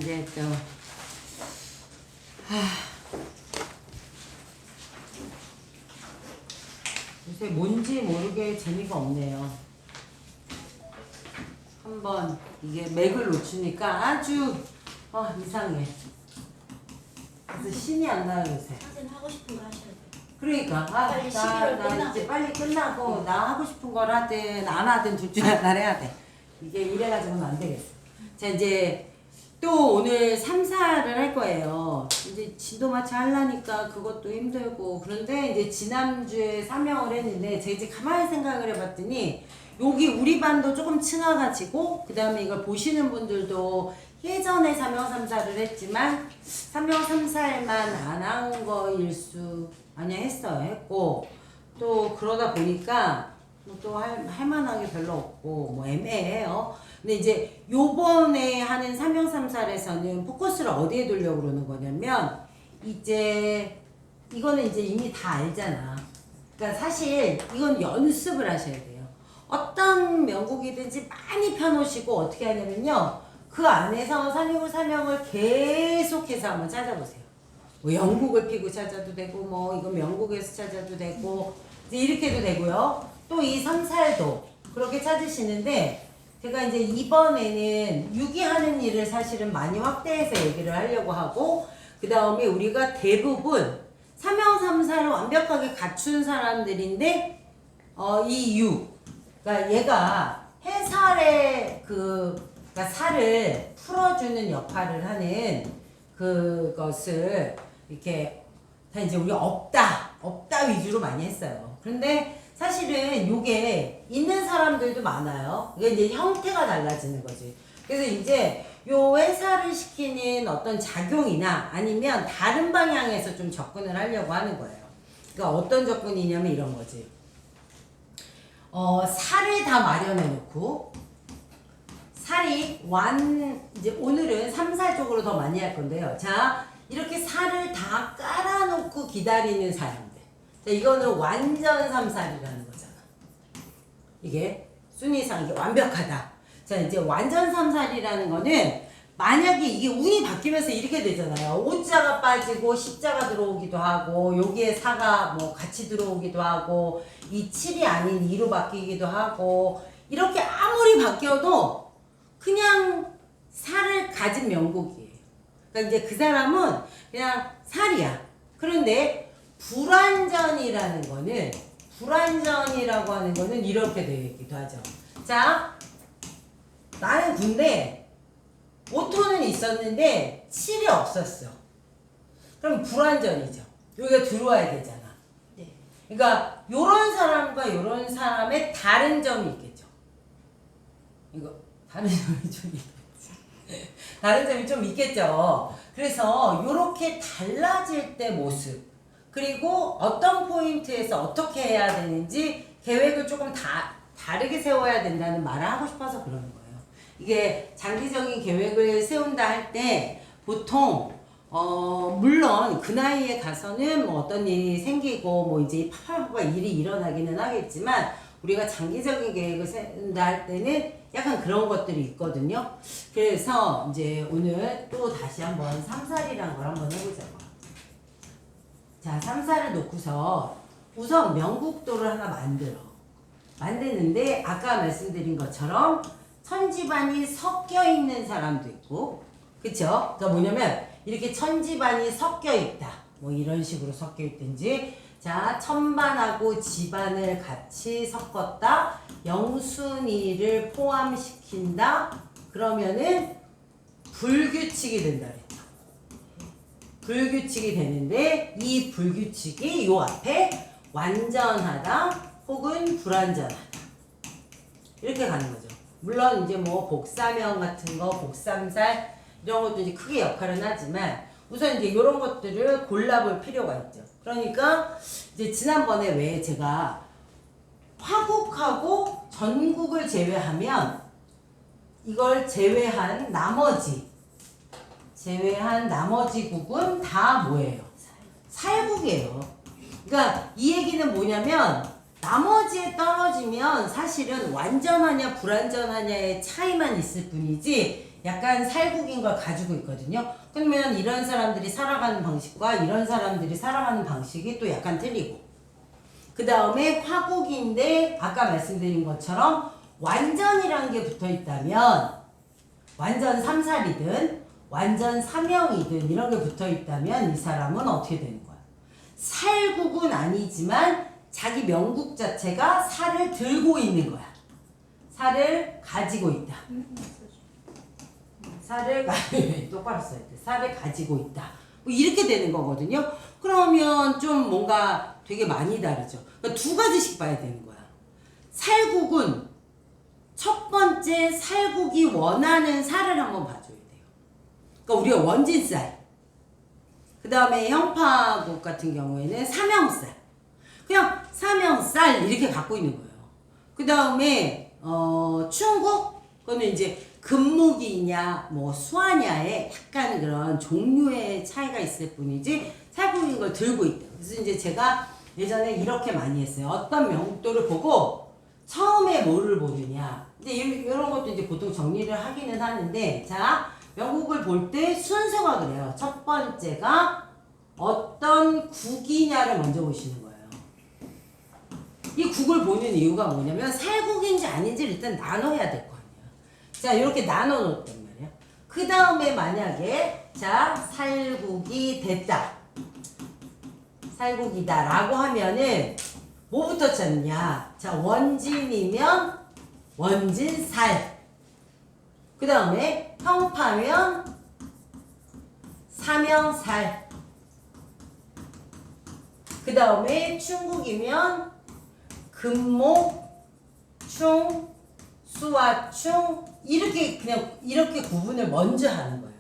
이제 또 요새 뭔지 모르게 재미가 없네요. 한번 이게 맥을 놓치니까 아주 이상해. 그래서 신이 안 나요 요새. 선생님 하고 싶은 거 하셔야 돼요. 그러니까 빨리 11월 나 끝나고. 이제 빨리 끝나고 나 하고 싶은 걸 하든 안 하든 둘 중에 하나를 해야 돼. 이게 이래가지고는 안 되겠어. 자 이제 또 오늘 3사를 할 거예요. 이제 진도 마치 하려니까 그것도 힘들고 그런데 이제 지난주에 3명을 했는데 제가 이제 가만히 생각을 해봤더니 여기 우리 반도 조금 층화가지고 그 다음에 이걸 보시는 분들도 예전에 3명 3사를 했지만 3명 3사에만 안 한 거일 수 아니야 했어요. 했고 또 그러다 보니까 또 할 만한 게 별로 없고 뭐 애매해요. 근데 이제 요번에 하는 3명 3살에서는 포커스를 어디에 두려고 그러는 거냐면 이제 이거는 이제 이미 다 알잖아. 그러니까 사실 이건 연습을 하셔야 돼요. 어떤 명곡이든지 많이 펴놓으시고 어떻게 하냐면요. 그 안에서 365 3명을 계속해서 한번 찾아보세요. 뭐 영국을 피고 찾아도 되고 뭐 이거 명곡에서 찾아도 되고 이제 이렇게 해도 되고요. 또 이 3살도 그렇게 찾으시는데 제가 이제 이번에는 유기하는 일을 사실은 많이 확대해서 얘기를 하려고 하고 그 다음에 우리가 대부분 3형 3사를 완벽하게 갖춘 사람들인데 이 유 그러니까 얘가 해살의 그러니까 살을 풀어주는 역할을 하는 그것을 이렇게 다 이제 우리 없다 위주로 많이 했어요. 그런데 사실은 요게 있는 사람들도 많아요. 이게 이제 형태가 달라지는 거지. 그래서 이제 요 해살을 시키는 어떤 작용이나 아니면 다른 방향에서 좀 접근을 하려고 하는 거예요. 그러니까 어떤 접근이냐면 이런 거지. 살을 다 마련해 놓고 살이 이제 오늘은 3살 쪽으로 더 많이 할 건데요. 자, 이렇게 살을 다 깔아놓고 기다리는 사람들. 자, 이거는 완전 3살이라는 거잖아. 이게 순위상 이게 완벽하다. 자, 이제 완전 3살이라는 거는 만약에 이게 운이 바뀌면서 이렇게 되잖아요. 5자가 빠지고 10자가 들어오기도 하고 여기에 4가 뭐 같이 들어오기도 하고 이 7이 아닌 2로 바뀌기도 하고 이렇게 아무리 바뀌어도 그냥 살을 가진 명곡이에요. 그러니까 이제 그 사람은 그냥 살이야. 그런데 불완전이라고 하는 거는 이렇게 되기도 하죠. 자, 나는 근데 5토는 있었는데 7이 없었어. 그럼 불완전이죠. 여기가 들어와야 되잖아. 네. 그러니까 요런 사람과 요런 사람의 다른 점이 있겠죠. 이거 다른 점이 좀 있겠지. 다른 점이 좀 있겠죠. 그래서 요렇게 달라질 때 모습 그리고 어떤 포인트에서 어떻게 해야 되는지 계획을 조금 다르게 세워야 된다는 말을 하고 싶어서 그러는 거예요. 이게 장기적인 계획을 세운다 할 때 보통 물론 그 나이에 가서는 뭐 어떤 일이 생기고 뭐 이제 파파가 일이 일어나기는 하겠지만 우리가 장기적인 계획을 세운다 할 때는 약간 그런 것들이 있거든요. 그래서 이제 오늘 또 다시 한번 3살이라는 걸 한번 해보자고. 자, 3살을 놓고서 우선 명국도를 하나 만드는데 아까 말씀드린 것처럼 천지반이 섞여 있는 사람도 있고 그쵸? 그러니까 뭐냐면 이렇게 천지반이 섞여 있다 뭐 이런 식으로 섞여 있든지 자 천반하고 지반을 같이 섞었다 영순이를 포함시킨다 그러면은 불규칙이 된다 그랬죠. 불규칙이 되는데 이 불규칙이 요 앞에 완전하다 혹은 불완전하다 이렇게 가는 거죠. 물론 이제 뭐 복사명 같은 거 복삼살 이런 것도 이제 크게 역할은 하지만 우선 이제 이런 것들을 골라볼 필요가 있죠. 그러니까 이제 지난번에 왜 제가 화국하고 전국을 제외하면 이걸 제외한 나머지 국은 다 뭐예요? 살국이에요. 그러니까 이 얘기는 뭐냐면 나머지에 떨어지면 사실은 완전하냐 불완전하냐의 차이만 있을 뿐이지 약간 살국인 걸 가지고 있거든요. 그러면 이런 사람들이 살아가는 방식과 이런 사람들이 살아가는 방식이 또 약간 틀리고, 그 다음에 화국인데 아까 말씀드린 것처럼 완전이라는 게 붙어 있다면, 완전 삼살이든 완전 삼형이든 이런 게 붙어 있다면 이 사람은 어떻게 되는 거야? 살국은 아니지만 자기 명국 자체가 살을 들고 있는 거야. 살을 가지고 있다. 살을 똑바로 써야 돼. 살을 가지고 있다. 뭐 이렇게 되는 거거든요. 그러면 좀 뭔가 되게 많이 다르죠. 그러니까 두 가지씩 봐야 되는 거야. 살국은 첫 번째 살국이 원하는 살을 한번 봐줘야 돼요. 그러니까 우리가 원진살. 그 다음에 형파국 같은 경우에는 삼형살. 그냥 삼형살 이렇게 갖고 있는 거예요. 그 다음에 충국 그거는 이제 금목이냐 뭐 수화냐에 약간 그런 종류의 차이가 있을 뿐이지 살국인 걸 들고 있다. 그래서 이제 제가 예전에 이렇게 많이 했어요. 어떤 명목도를 보고 처음에 뭐를 보느냐. 근데 이런 것도 이제 보통 정리를 하기는 하는데, 자, 명국을 볼 때 순서가 그래요. 첫 번째가 어떤 국이냐를 먼저 보시는 거예요. 이 국을 보는 이유가 뭐냐면 살국인지 아닌지를 일단 나눠야 될 거 아니야. 자, 이렇게 나눠 놓았단 말이야. 그 다음에 만약에 자, 살국이 됐다. 살국이다 라고 하면은 뭐부터 찾냐? 자, 원진이면 원진살. 그 다음에 형파면 삼형살. 그 다음에 충국이면 금목, 충, 수화충 이렇게 그냥 이렇게 구분을 먼저 하는 거예요.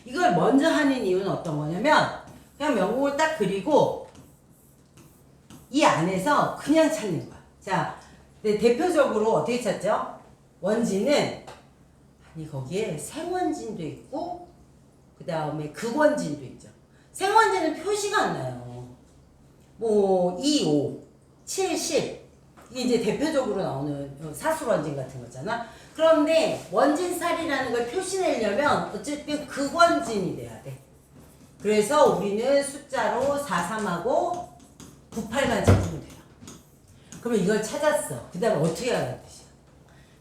이걸 먼저 하는 이유는 어떤 거냐면 그냥 명곡을 딱 그리고 이 안에서 그냥 찾는 거야. 자, 네, 대표적으로 어떻게 찾죠? 원진은 아니 거기에 생원진도 있고 그 다음에 극원진도 있죠. 생원진은 표시가 안 나요. 뭐 2, 5, 7, 10 이게 이제 대표적으로 나오는 사술원진 같은 거잖아. 그런데 원진살이라는 걸 표시내려면 어쨌든 극원진이 돼야 돼. 그래서 우리는 숫자로 4, 3하고 9, 8만 찾으면 돼요. 그러면 이걸 찾았어. 그 다음에 어떻게 하라는 뜻이야?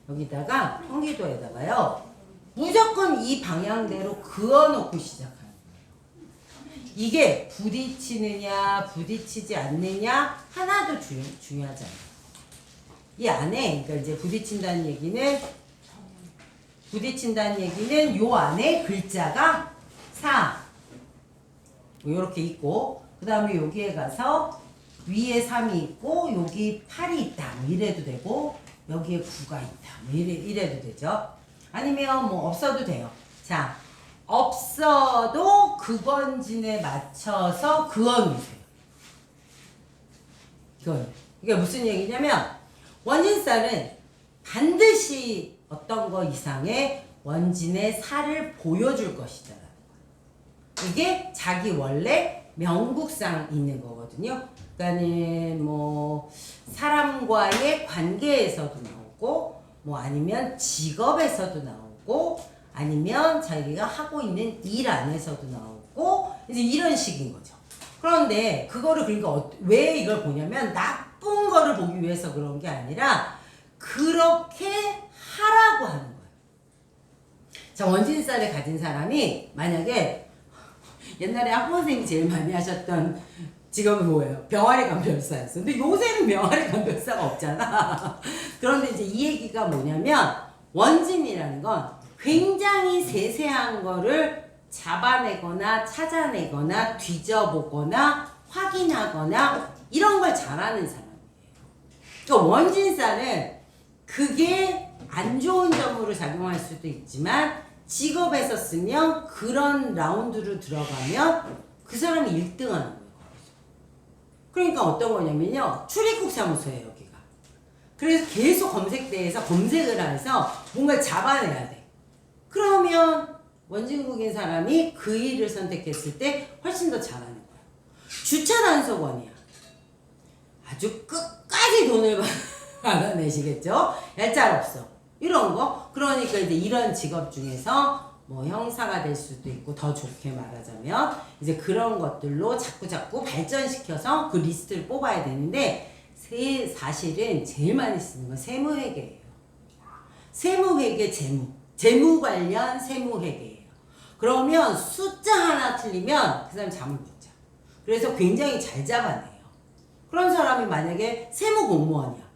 여기다가 평기도에다가요 무조건 이 방향대로 그어놓고 시작하는 거예요. 이게 부딪히느냐 부딪히지 않느냐 하나도 중요하지 않아요. 이 안에 그러니까 이제 부딪힌다는 얘기는 요 안에 글자가 4 요렇게 있고 그 다음에 여기에 가서 위에 3이 있고 여기 8이 있다 뭐 이래도 되고 여기에 9가 있다 뭐 이래도 되죠. 아니면 뭐 없어도 돼요. 자, 없어도 극원진에 맞춰서 그어놓으세요. 이게 무슨 얘기냐면 원진살은 반드시 어떤 거 이상의 원진의 살을 보여줄 것이다. 이게 자기 원래 명국상 있는 거거든요. 그러니까는 뭐 사람과의 관계에서도 나오고 뭐 아니면 직업에서도 나오고 아니면 자기가 하고 있는 일 안에서도 나오고 이제 이런 식인 거죠. 그런데 그거를 그러니까 왜 이걸 보냐면 나쁜 거를 보기 위해서 그런 게 아니라 그렇게 하라고 하는 거예요. 자, 원진살을 가진 사람이 만약에 옛날에 학부모님이 제일 많이 하셨던 직업은 뭐예요? 병아리 감별사였어. 근데 요새는 병아리 감별사가 없잖아. 그런데 이제 이 얘기가 뭐냐면 원진이라는 건 굉장히 세세한 거를 잡아내거나 찾아내거나 뒤져보거나 확인하거나 이런 걸 잘하는 사람이에요. 그러니까 원진살은 그게 안 좋은 점으로 작용할 수도 있지만 직업에서 쓰면 그런 라운드로 들어가면 그 사람이 1등 하는 거예요. 그러니까 어떤 거냐면요. 출입국 사무소예요, 여기가. 그래서 계속 검색대에서 검색을 해서 뭔가를 잡아내야 돼. 그러면 원진국인 사람이 그 일을 선택했을 때 훨씬 더 잘하는 거야. 주차 단속원이야. 아주 끝까지 돈을 받아내시겠죠? 얄짤 없어. 이런 거. 그러니까 이제 이런 직업 중에서 뭐 형사가 될 수도 있고 더 좋게 말하자면 이제 그런 것들로 자꾸 발전시켜서 그 리스트를 뽑아야 되는데 사실은 제일 많이 쓰는 건 세무회계예요. 세무회계 재무 관련 세무회계예요. 그러면 숫자 하나 틀리면 그 사람 잠을 못 자. 그래서 굉장히 잘 잡아내요. 그런 사람이 만약에 세무공무원이야.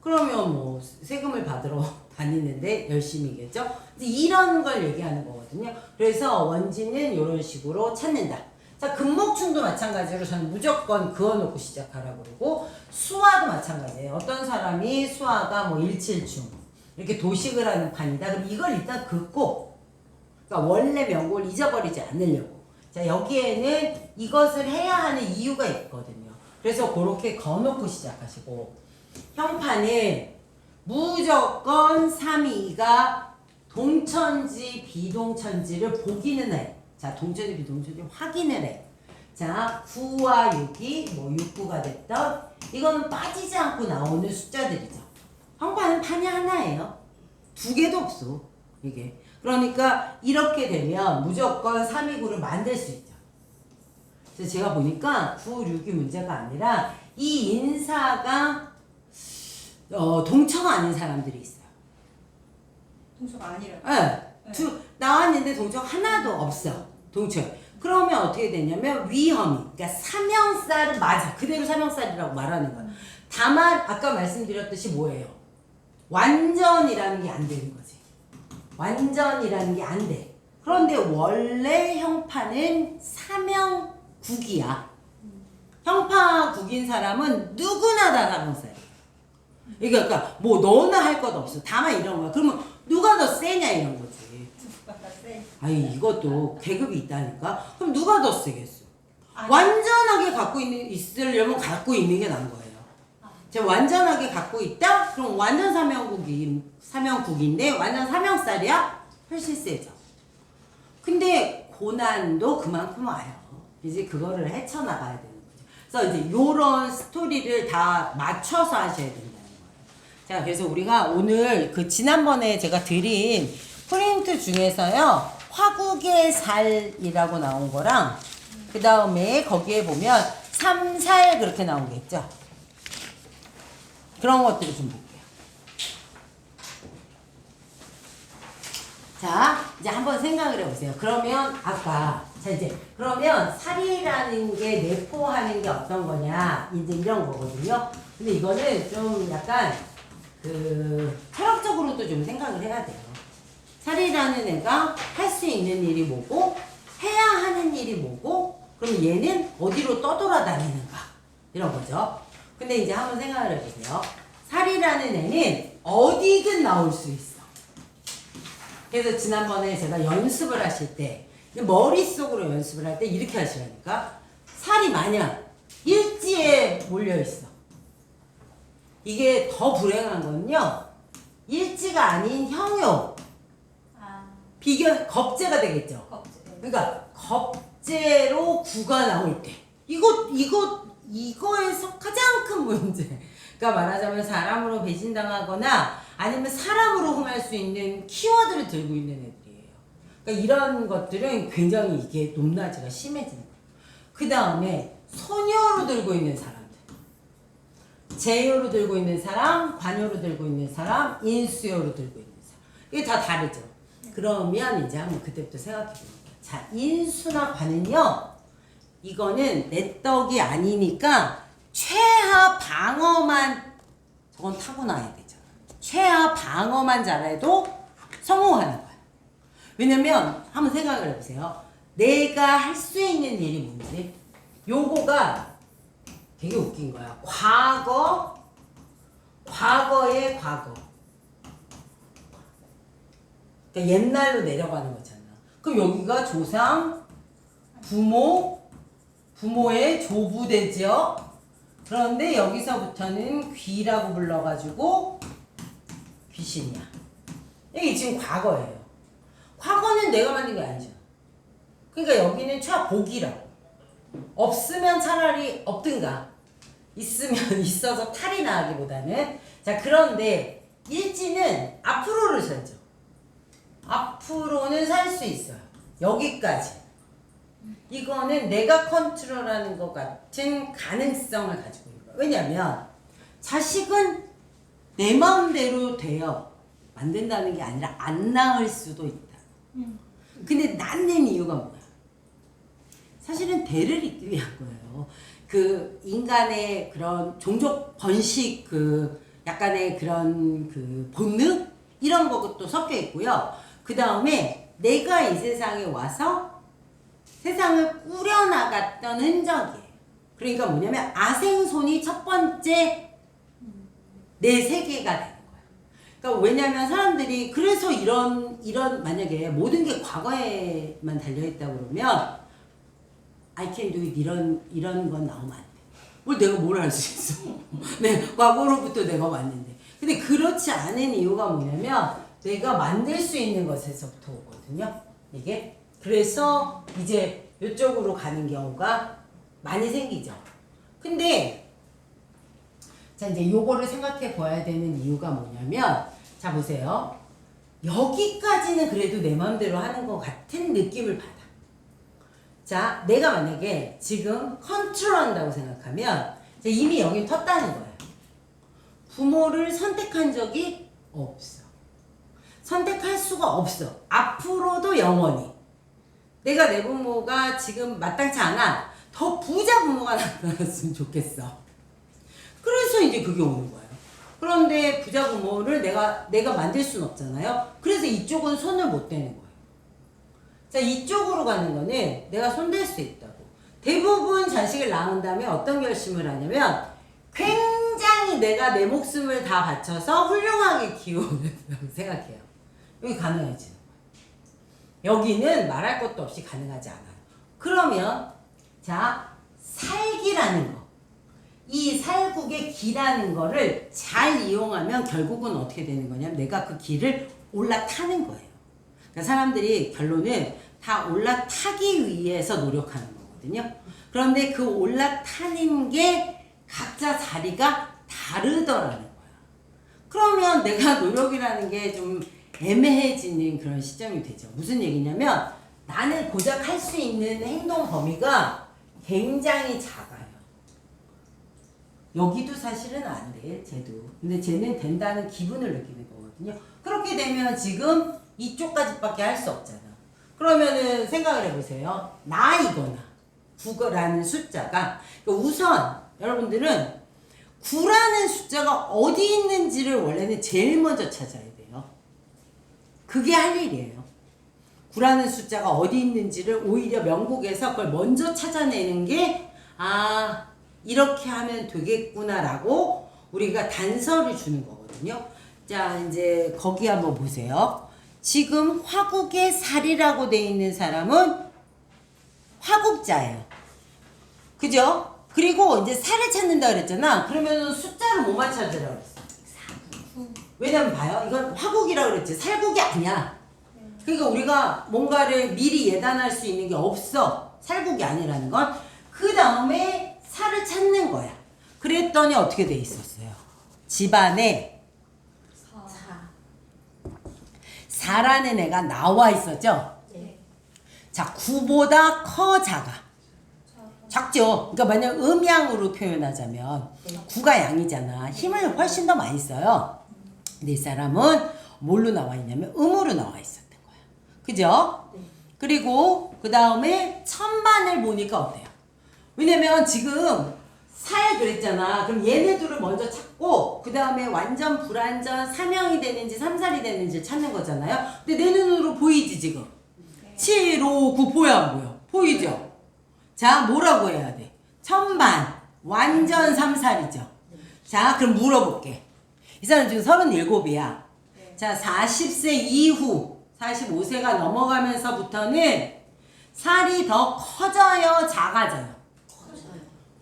그러면 뭐 세금을 받으러 다니는데 열심히겠죠? 이런 걸 얘기하는 거거든요. 그래서 원진은 이런 식으로 찾는다. 자, 금목충도 마찬가지로 저는 무조건 그어놓고 시작하라고 그러고 수화도 마찬가지예요. 어떤 사람이 수화가 뭐 일칠충 이렇게 도식을 하는 판이다. 그럼 이걸 일단 긋고 그러니까 원래 명곡을 잊어버리지 않으려고. 자, 여기에는 이것을 해야 하는 이유가 있거든요. 그래서 그렇게 그어놓고 시작하시고 형판은 무조건 3위가 동천지 비동천지를 보기는 해. 자, 동천지 비동천지 확인을 해. 자, 9와 6이 뭐 6구가 됐던 이거는 빠지지 않고 나오는 숫자들이죠. 형판은 판이 하나예요. 두 개도 없어. 이게. 그러니까 이렇게 되면 무조건 3위 9를 만들 수 있죠. 그래서 제가 보니까 9, 6이 문제가 아니라 이 인사가 동처가 아닌 사람들이 있어요. 동서가 아니라. 네. 나왔는데 동처가 하나도 없어. 동처. 그러면 어떻게 되냐면 위험이. 그러니까 삼형살은 맞아. 그대로 삼형살이라고 말하는 거야. 다만 아까 말씀드렸듯이 뭐예요? 완전이라는 게 안 되는 거지. 완전이라는 게 안 돼. 그런데 원래 형파는 삼형국이야. 형파국인 사람은 누구나 다 삼형살이야. 그러니까 뭐 너나 할 것 없어. 다만 이런 거야. 그러면 누가 더 세냐 이런 거지. 아니 이것도 계급이 있다니까. 그럼 누가 더 세겠어? 완전하게 갖고 있으려면 갖고 있는 게 나은 거예요. 제가 완전하게 갖고 있다? 그럼 완전 삼형국인데 완전 삼형살이야? 훨씬 세죠. 근데 고난도 그만큼 와요. 이제 그거를 헤쳐나가야 되는 거죠. 그래서 이제 요런 스토리를 다 맞춰서 하셔야 된다는 거예요. 자, 그래서 우리가 오늘 그 지난번에 제가 드린 프린트 중에서요, 화국의 살이라고 나온 거랑, 그 다음에 거기에 보면 삼살 그렇게 나온 게 있죠. 그런 것들을 좀 볼게요. 자, 이제 한번 생각을 해보세요. 그러면 아까 자 이제 그러면 살이라는 게 내포하는 게 어떤 거냐 이제 이런 거거든요. 근데 이거는 좀 약간 그 철학적으로도 좀 생각을 해야 돼요. 살이라는 애가 할 수 있는 일이 뭐고 해야 하는 일이 뭐고 그럼 얘는 어디로 떠돌아다니는가 이런 거죠. 근데 이제 한번 생각을 해보세요. 살이라는 애는 어디든 나올 수 있어. 그래서 지난번에 제가 연습을 하실 때 머릿속으로 연습을 할 때 이렇게 하시라니까. 살이 만약 일지에 몰려있어. 이게 더 불행한 건요. 일지가 아닌 형용. 비견, 겁재가 되겠죠. 그러니까 겁재로 구가 나올 때. 이거에서 가장 큰 문제가 말하자면 사람으로 배신당하거나 아니면 사람으로 흥할 수 있는 키워드를 들고 있는 애들이에요. 그러니까 이런 것들은 굉장히 이게 높낮이가 심해지는 거예요. 그 다음에 소녀로 들고 있는 사람들. 재요로 들고 있는 사람, 관요로 들고 있는 사람, 인수요로 들고 있는 사람. 이게 다 다르죠. 그러면 이제 한번 그때부터 생각해 볼게요. 자, 인수나 관은요. 이거는 내 떡이 아니니까 최하 방어만 저건 타고나야 되잖아. 최하 방어만 잘해도 성공하는 거야. 왜냐면 한번 생각을 해보세요. 내가 할 수 있는 일이 뭔지. 요거가 되게 웃긴 거야. 과거의 과거. 그러니까 옛날로 내려가는 거잖아. 그럼 여기가 조상, 부모의 조부되죠. 그런데 여기서부터는 귀라고 불러가지고 귀신이야. 이게 지금 과거예요. 과거는 내가 만든 게 아니잖아. 그러니까 여기는 최복이라고. 없으면 차라리 없든가 있으면 있어서 탈이 나기보다는. 자, 그런데 일지는 앞으로를 써야죠. 앞으로는 살 수 있어요. 여기까지. 이거는 내가 컨트롤하는 것 같은 가능성을 가지고 있는 거예요. 왜냐면 자식은 내 마음대로 되어 만든다는 게 아니라 안 낳을 수도 있다. 근데 낳는 이유가 뭐야? 사실은 대를 잇기 위한 거예요. 그 인간의 그런 종족 번식 그 약간의 그런 그 본능 이런 것도 섞여 있고요. 그 다음에 내가 이 세상에 와서 세상을 꾸려나갔던 흔적이에요. 그러니까 뭐냐면 아생손이 첫 번째 내 세계가 되는 거예요. 그러니까 왜냐면 사람들이 그래서 이런 만약에 모든 게 과거에만 달려있다고 그러면 I can do it 이런 건 나오면 안 돼. 내가 뭘 할 수 있어. 네, 과거로부터 내가 왔는데. 근데 그렇지 않은 이유가 뭐냐면 내가 만들 수 있는 것에서부터 오거든요. 이게. 그래서 이제 이쪽으로 가는 경우가 많이 생기죠. 근데 자 이제 요거를 생각해 봐야 되는 이유가 뭐냐면 자 보세요. 여기까지는 그래도 내 마음대로 하는 것 같은 느낌을 받아. 자 내가 만약에 지금 컨트롤한다고 생각하면 이미 여기 텄다는 거예요. 부모를 선택한 적이 없어. 선택할 수가 없어. 앞으로도 영원히. 내가 내 부모가 지금 마땅치 않아. 더 부자 부모가 나타났으면 좋겠어. 그래서 이제 그게 오는 거예요. 그런데 부자 부모를 내가 만들 수는 없잖아요. 그래서 이쪽은 손을 못 대는 거예요. 자, 이쪽으로 가는 거는 내가 손댈 수 있다고. 대부분 자식을 낳은 다음에 어떤 결심을 하냐면 굉장히 내가 내 목숨을 다 바쳐서 훌륭하게 키우는다고 생각해요. 여기 가능해지는 거예요. 여기는 말할 것도 없이 가능하지 않아요. 그러면 자 살기라는 거, 이 살국의 기라는 거를 잘 이용하면 결국은 어떻게 되는 거냐면 내가 그 길을 올라타는 거예요. 그러니까 사람들이 결론은 다 올라타기 위해서 노력하는 거거든요. 그런데 그 올라타는 게 각자 자리가 다르더라는 거야. 그러면 내가 노력이라는 게 좀 애매해지는 그런 시점이 되죠. 무슨 얘기냐면 나는 고작 할 수 있는 행동 범위가 굉장히 작아요. 여기도 사실은 안 돼, 쟤도. 근데 쟤는 된다는 기분을 느끼는 거거든요. 그렇게 되면 지금 이쪽까지밖에 할 수 없잖아. 그러면은 생각을 해보세요. 나이거나 9라는 숫자가 우선 여러분들은 9라는 숫자가 어디 있는지를 원래는 제일 먼저 찾아야 돼요. 그게 할 일이에요. 9라는 숫자가 어디 있는지를 오히려 명곡에서 그걸 먼저 찾아내는 게 이렇게 하면 되겠구나라고 우리가 단서를 주는 거거든요. 자 이제 거기 한번 보세요. 지금 화국의 살이라고 돼 있는 사람은 화국자예요. 그죠? 그리고 이제 살을 찾는다 그랬잖아. 그러면 숫자를 뭐만 찾으라고 그랬어? 왜냐면 봐요. 이건 화국이라고 그랬지. 살국이 아니야. 그러니까 우리가 뭔가를 미리 예단할 수 있는 게 없어. 살국이 아니라는 건. 그 다음에 살을 찾는 거야. 그랬더니 어떻게 돼 있었어요? 집안에 4라는 애가 나와 있었죠? 네. 자, 9보다 커, 작아? 작죠? 그러니까 만약 음양으로 표현하자면 9가 양이잖아. 힘을 훨씬 더 많이 써요. 근데 이 사람은 뭘로 나와 있냐면 음으로 나와 있었던 거야. 그죠? 네. 그리고 그 다음에 천반을 보니까 어때요? 왜냐면 지금 살 그랬잖아. 그럼 얘네들을 먼저 찾고 그 다음에 완전 불완전 3형이 되는지 3살이 되는지 찾는 거잖아요. 근데 내 눈으로 보이지 지금? 네. 7, 5, 9 보여 안 보여? 보이죠? 자 뭐라고 해야 돼? 천반 완전 3살이죠. 자 그럼 물어볼게. 이 사람 지금 37이야. 네. 자 40세 이후 45세가 넘어가면서부터는 살이 더 커져요? 작아져요?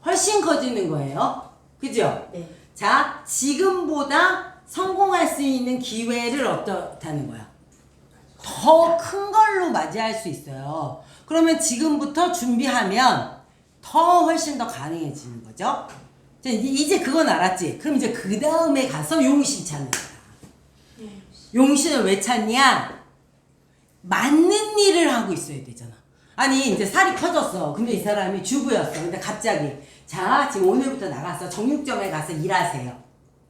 훨씬 커지는 거예요. 그죠? 네. 자, 지금보다 성공할 수 있는 기회를 어떻다는 거야? 더 큰 걸로 맞이할 수 있어요. 그러면 지금부터 준비하면 더 훨씬 더 가능해지는 거죠. 자, 이제 그건 알았지? 그럼 이제 그 다음에 가서 용신 찾는 거야. 용신을 왜 찾냐? 맞는 일을 하고 있어야 되잖아. 아니 이제 살이 커졌어. 근데 이 사람이 주부였어. 근데 갑자기 자 지금 오늘부터 나가서 정육점에 가서 일하세요.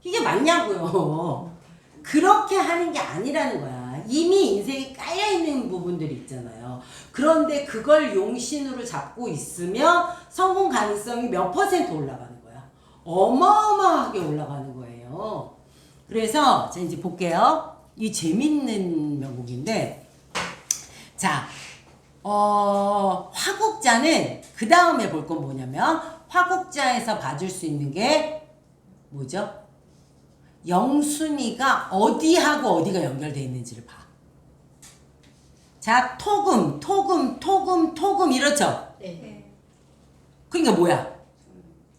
이게 맞냐고요. 그렇게 하는 게 아니라는 거야. 이미 인생에 깔려있는 부분들이 있잖아요. 그런데 그걸 용신으로 잡고 있으면 성공 가능성이 몇 퍼센트 올라가는 거야. 어마어마하게 올라가는 거예요. 그래서 자 이제 볼게요. 이 재밌는 명곡인데 자 화국자는 그 다음에 볼 건 뭐냐면 화국자에서 봐줄 수 있는 게 뭐죠? 영순이가 어디하고 어디가 연결되어 있는지를 봐. 자, 토금 이렇죠? 네. 그러니까 뭐야?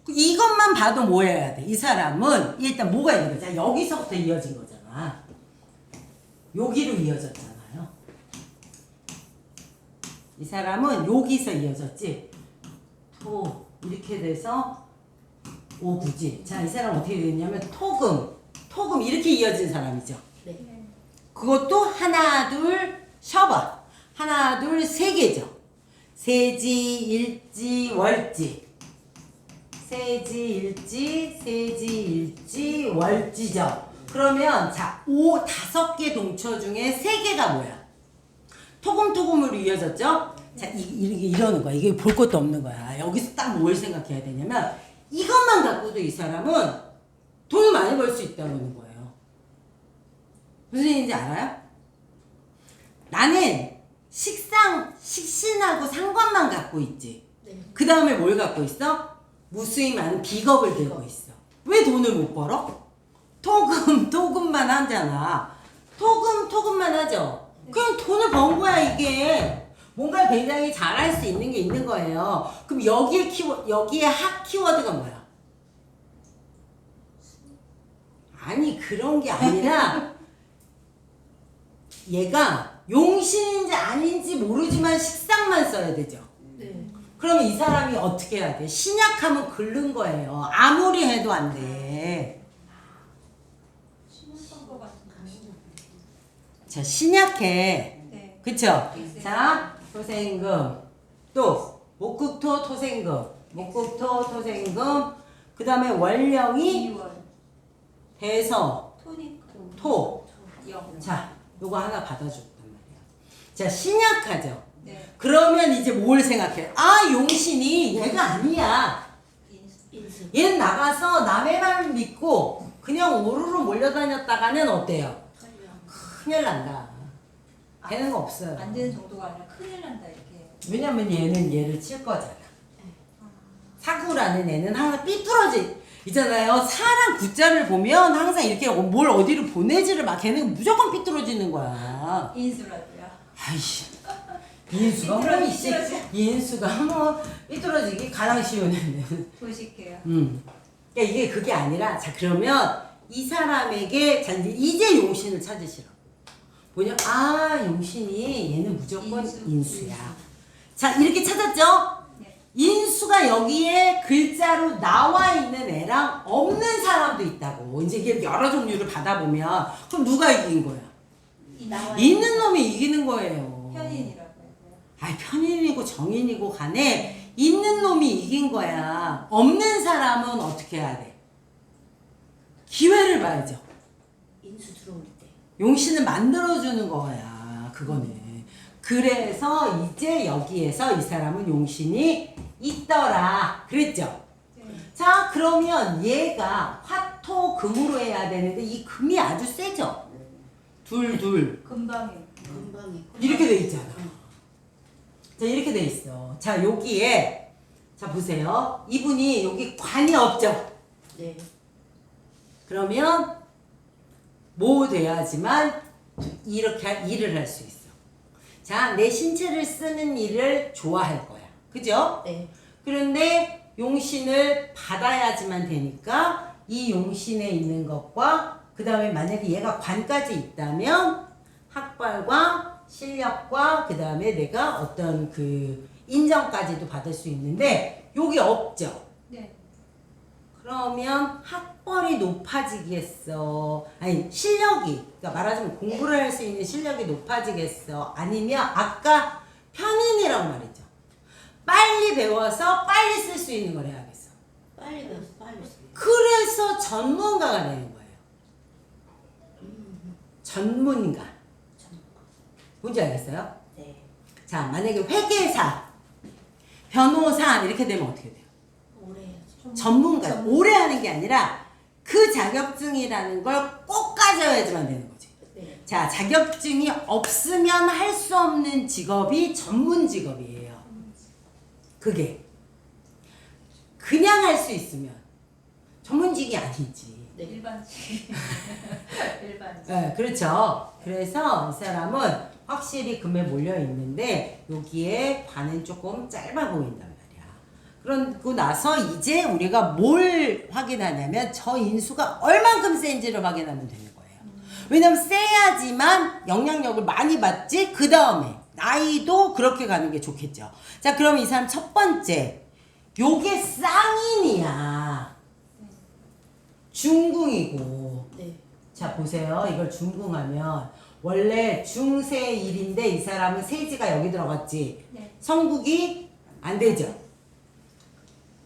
이것만 봐도 뭐 해야 돼? 이 사람은 일단 뭐가 있는 거야? 자, 여기서부터 이어진 거잖아. 여기로 이어졌잖아요. 이 사람은 여기서 이어졌지. 토 이렇게 돼서 오구지. 자, 이 사람 어떻게 됐냐면 토금 이렇게 이어진 사람이죠. 네. 그것도 하나 둘 쉬어봐. 하나 둘 세 개죠. 세지 일지 월지. 세지 일지 월지죠. 그러면 자, 다섯 개 동처 중에 세 개가 뭐야? 토금으로 이어졌죠? 자, 이러는 거야. 이게 볼 것도 없는 거야. 여기서 딱 뭘 생각해야 되냐면 이것만 갖고도 이 사람은 돈을 많이 벌 수 있다는 거예요. 무슨 얘기인지 알아요? 나는 식신하고 상관만 갖고 있지. 네. 그 다음에 뭘 갖고 있어? 무수히 많은 비겁을 들고 있어. 왜 돈을 못 벌어? 토금만 하잖아. 토금만 하죠. 그냥 돈을 번 거야, 이게. 뭔가 굉장히 잘할 수 있는 게 있는 거예요. 그럼 여기에 학 키워드가 뭐야? 아니, 그런 게 아니라, 얘가 용신인지 아닌지 모르지만 식상만 써야 되죠. 네. 그러면 이 사람이 어떻게 해야 돼? 신약하면 긁는 거예요. 아무리 해도 안 돼. 신선 거 같은데. 자, 신약해. 네. 그쵸? 자, 토생금. 또, 목국토 토생금. 목국토 토생금. 그 다음에 월령이 2월. 대서, 토니크. 토. 영. 자, 요거 하나 받아줬단 말이야. 자, 신약하죠? 네. 그러면 이제 뭘 생각해? 아, 용신이 얘가 아니야. 인수. 얘는 나가서 남의 말 믿고 그냥 오르르 몰려다녔다가는 어때요? 큰일 난다. 되는 거 없어요. 안 되는 정도가 아니라 큰일 난다 이렇게. 왜냐면 얘는 얘를 칠 거잖아. 사구라는 애는 항상 삐뚤어지 있잖아요. 사람 구자를 보면 항상 이렇게 뭘 어디로 보내지를 막 걔는 무조건 삐뚤어지는 거야. 인수라고요. 아이씨. 이인수가 뭐 이씨. 이인수가 뭐 삐뚤어지기 가장 쉬운 애는. 도식해요. 그러니까 이게 그게 아니라 자 그러면 이 사람에게 자 이제 용신을 찾으시라고. 뭐냐? 아 용신이 얘는 무조건 인수야. 자 이렇게 찾았죠? 네. 인수가 여기에 글자로 나와 있는 애랑 없는 사람도 있다고. 이제 이게 여러 종류를 받아보면 그럼 누가 이긴 거야? 있는 놈이 이기는 거예요. 편인이라고 해요. 아이 편인이고 정인이고 간에 있는 놈이 이긴 거야. 없는 사람은 어떻게 해야 돼? 기회를 봐야죠. 인수 들어올 때. 용신을 만들어주는 거야. 그거는. 그래서 이제 여기에서 이 사람은 용신이 있더라. 그랬죠? 네. 자 그러면 얘가 화토금으로 해야 되는데 이 금이 아주 세죠? 둘 금방에. 금방에. 이렇게 돼 있잖아. 자 이렇게 돼 있어. 자 여기에 자 보세요. 이분이 여기 관이 없죠? 네. 그러면 뭐 돼야지만 이렇게 일을 할 수 있어. 자, 내 신체를 쓰는 일을 좋아할 거야. 그죠? 네. 그런데 용신을 받아야지만 되니까 이 용신에 있는 것과 그 다음에 만약에 얘가 관까지 있다면 학벌과 실력과 그 다음에 내가 어떤 그 인정까지도 받을 수 있는데 여기 없죠? 네. 그러면 학벌이 높아지겠어? 아니 실력이, 그러니까 말하자면 공부를 할 수 있는 실력이 높아지겠어? 아니면 아까 편인이란 말이죠. 빨리 배워서 빨리 쓸 수 있는 걸 해야겠어. 빨리 배워서 빨리 쓰. 그래서 전문가가 되는 거예요. 전문가. 뭔지 알겠어요? 네. 자, 만약에 회계사, 변호사 이렇게 되면 어떻게 돼요? 오래 해야지. 전문가. 오래 하는 게 아니라 그 자격증이라는 걸 꼭 가져야지만 되는 거지. 네. 자, 자격증이 없으면 할 수 없는 직업이 전문 직업이에요. 그게. 그냥 할 수 있으면 전문직이 아니지. 네. 일반직. 일반직. 네, 그렇죠. 그래서 이 사람은 확실히 금에 몰려 있는데 여기에 관은 조금 짧아 보인단 말이야. 그러고 나서 이제 우리가 뭘 확인하냐면 저 인수가 얼만큼 센지를 확인하면 되는 거예요. 왜냐면 세야지만 영향력을 많이 받지. 그 다음에 나이도 그렇게 가는 게 좋겠죠. 자, 그럼 이 사람 첫 번째, 요게 쌍인이야. 중궁이고. 네. 자, 보세요. 이걸 중궁하면 원래 중세일인데 이 사람은 세지가 여기 들어갔지. 네. 성국이 안 되죠.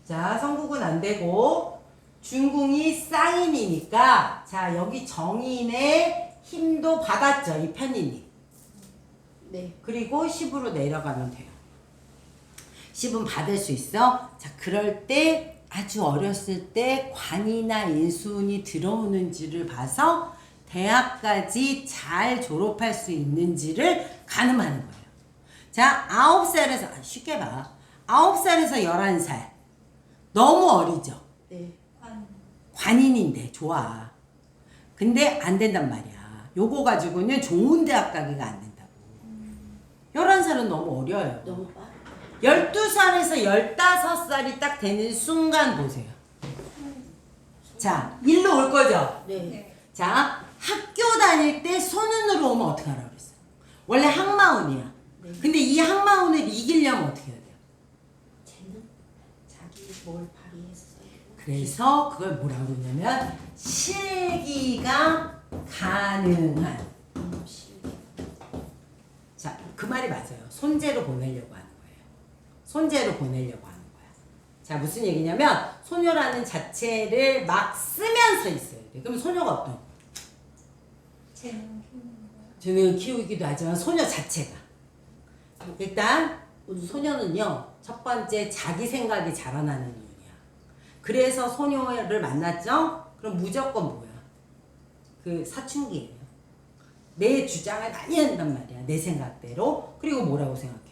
자, 성국은 안 되고 중궁이 쌍인이니까 자, 여기 정인의 힘도 받았죠. 이 편인이. 네. 그리고 10으로 내려가면 돼요. 10은 받을 수 있어? 자, 그럴 때 아주 어렸을 때 관이나 인수운이 들어오는지를 봐서 대학까지 잘 졸업할 수 있는지를 가늠하는 거예요. 자, 9살에서, 쉽게 봐. 9살에서 11살. 너무 어리죠? 네. 관인인데, 좋아. 근데 안 된단 말이야. 요거 가지고는 좋은 대학 가기가 안 된다고. 11살은 너무 어려요. 너무 빠르다. 12살에서 15살이 딱 되는 순간 보세요. 자, 일로 올 거죠? 네. 네. 자, 학교 다닐 때 손운으로 오면 어떻게 하라고 그랬어? 원래 항마운이야. 네. 근데 이 항마운을 이기려면 어떻게 해야 돼요? 쟤는 자기 뭘 발휘했어요. 그래서 그걸 뭐라고 그러냐면 실기가 가능한. 실기. 자, 그 말이 맞아요. 손재로 보내려고 하는 거예요. 손재로 보내려고 하는 거야. 자, 무슨 얘기냐면 소녀라는 자체를 막 쓰면서 있어야 돼. 그럼 소녀가 어떤? 재능 키우는 거야. 재능을 키우기도 하지만 소녀 자체가. 일단 소녀는요. 첫 번째 자기 생각이 자라나는 이유야. 그래서 소녀를 만났죠? 그럼 무조건 뭐야? 그 사춘기예요. 내 주장을 많이 한단 말이야. 내 생각대로. 그리고 뭐라고 생각해?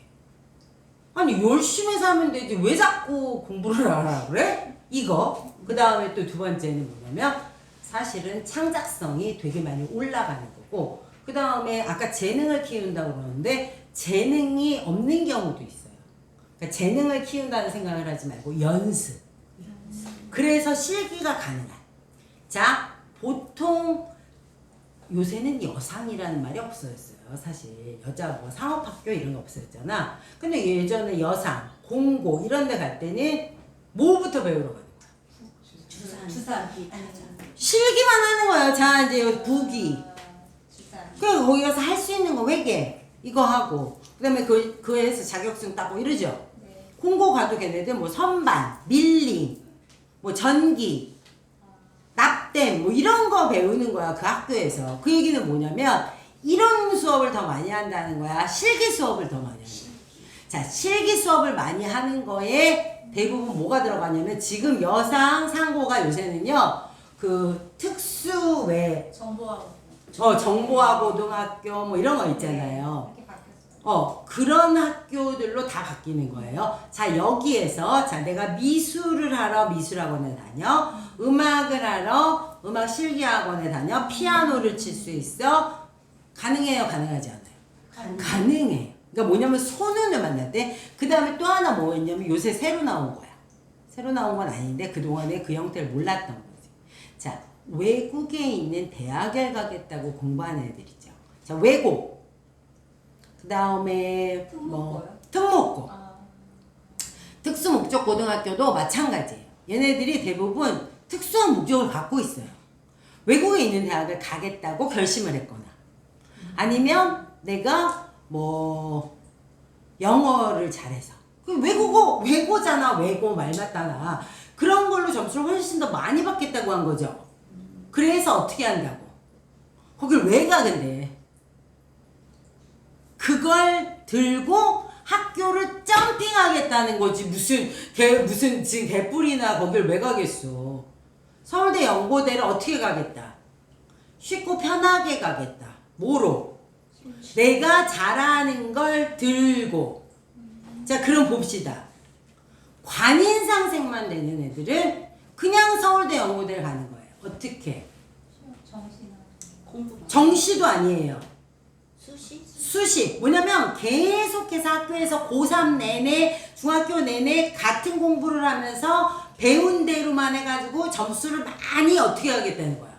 아니 열심히 살면 되지 왜 자꾸 공부를 하라 그래? 이거. 그 다음에 또 두 번째는 뭐냐면 사실은 창작성이 되게 많이 올라가는 거고 그 다음에 아까 재능을 키운다고 그러는데 재능이 없는 경우도 있어요. 그러니까 재능을 키운다는 생각을 하지 말고 연습. 그래서 실기가 가능한. 자, 보통 요새는 여상이라는 말이 없어졌어요. 사실 여자 뭐 상업학교 이런 거 없어졌잖아. 근데 예전에 여상, 공고 이런 데 갈 때는 뭐부터 배우러 가는 거야? 주산. 주산. 실기만 하는 거야. 자, 이제 부기. 주산. 그래서 거기 가서 할 수 있는 거 회계 이거 하고 그다음에 그에서 자격증 따고 이러죠. 네. 공고 가도 걔네들 뭐 선반, 밀링, 뭐 전기, 납땜 뭐 이런 거 배우는 거야. 그 학교에서. 그 얘기는 뭐냐면 이런 수업을 더 많이 한다는 거야. 실기 수업을 더 많이 하는 거야. 자, 실기 수업을 많이 하는 거에 대부분 뭐가 들어가냐면 지금 여상 상고가 요새는요. 그 특수 정보하고. 정보화 고등학교 뭐 이런 거 있잖아요. 이렇게 바뀌었어요. 그런 학교들로 다 바뀌는 거예요. 자, 여기에서 자, 내가 미술을 하러 미술학원에 다녀. 음악을 하러 음악 실기학원에 다녀. 피아노를 칠 수 있어. 가능해요, 가능하지 않아요? 가능해. 그러니까 뭐냐면 손은을 만날 때, 그 다음에 또 하나 뭐였냐면 요새 새로 나온 거야. 새로 나온 건 아닌데 그동안에 그 형태를 몰랐던 거지. 자, 외국에 있는 대학에 가겠다고 공부하는 애들 있죠. 자, 외고. 그 다음에 뭐 특목고. 특수목적 고등학교도 마찬가지예요. 얘네들이 대부분 특수한 목적을 갖고 있어요. 외국에 있는 대학을 가겠다고 결심을 했거나 아니면 내가 뭐 영어를 잘해서 그 외고잖아. 외고 말 맞다나 그런 걸로 점수를 훨씬 더 많이 받겠다고 한 거죠. 그래서 어떻게 한다고? 거길 왜 가 근데? 그걸 들고 학교를 점핑하겠다는 거지. 무슨 지금 개뿔이나 거길 왜 가겠어? 서울대 연고대를 어떻게 가겠다? 쉽고 편하게 가겠다. 뭐로? 내가 잘하는 걸 들고. 자, 그럼 봅시다. 관인상생만 되는 애들은 그냥 서울대 연고대를 가는 거예요. 어떻게? 정신아. 공부 정시도 아니에요. 수시 수시. 뭐냐면 계속해서 학교에서 고3 내내 중학교 내내 같은 공부를 하면서 배운 대로만 해가지고 점수를 많이 어떻게 하겠다는 거야.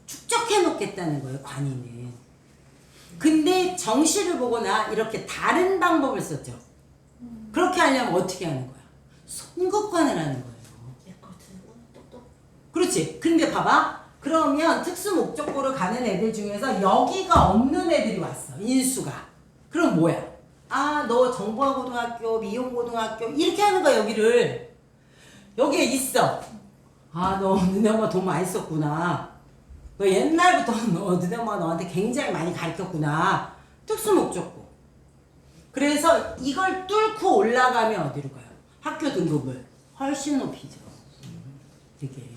축적해 놓겠다는 거예요. 관이는. 근데 정시를 보거나 이렇게 다른 방법을 썼죠. 그렇게 하려면 어떻게 하는 거야. 송극관을 하는 거예요. 내거 들고 똑똑 그렇지. 근데 봐봐. 그러면 특수 목적고를 가는 애들 중에서 여기가 없는 애들이 왔어. 인수가. 그럼 뭐야? 아, 너 정보화고등학교, 미용고등학교 이렇게 하는 거야. 여기를. 여기에 있어. 아, 너 너네 엄마 돈 많이 썼구나. 너 옛날부터 너네 엄마가 너한테 굉장히 많이 가르쳤구나. 특수 목적고. 그래서 이걸 뚫고 올라가면 어디로 가요? 학교 등급을 훨씬 높이죠. 되게.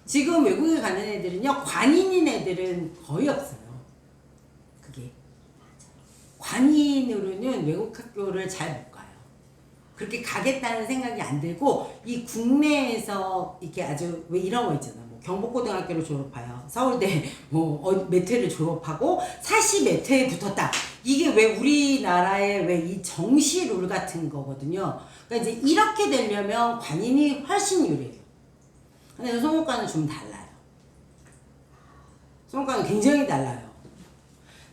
지금 외국에 가는 애들은요, 관인인 애들은 거의 없어요. 그게. 관인으로는 외국 학교를 잘 못 가요. 그렇게 가겠다는 생각이 안 들고, 이 국내에서 이렇게 아주, 왜 이런 거 있잖아. 뭐 경복고등학교를 졸업하여 서울대 몇 회를 졸업하고 사시 몇 회에 붙었다. 이게 왜 우리나라의 왜 이 정시 룰 같은 거거든요. 그러니까 이제 이렇게 되려면 관인이 훨씬 유리해요. 근데 성우과는 좀 달라요. 성우과는 굉장히 달라요.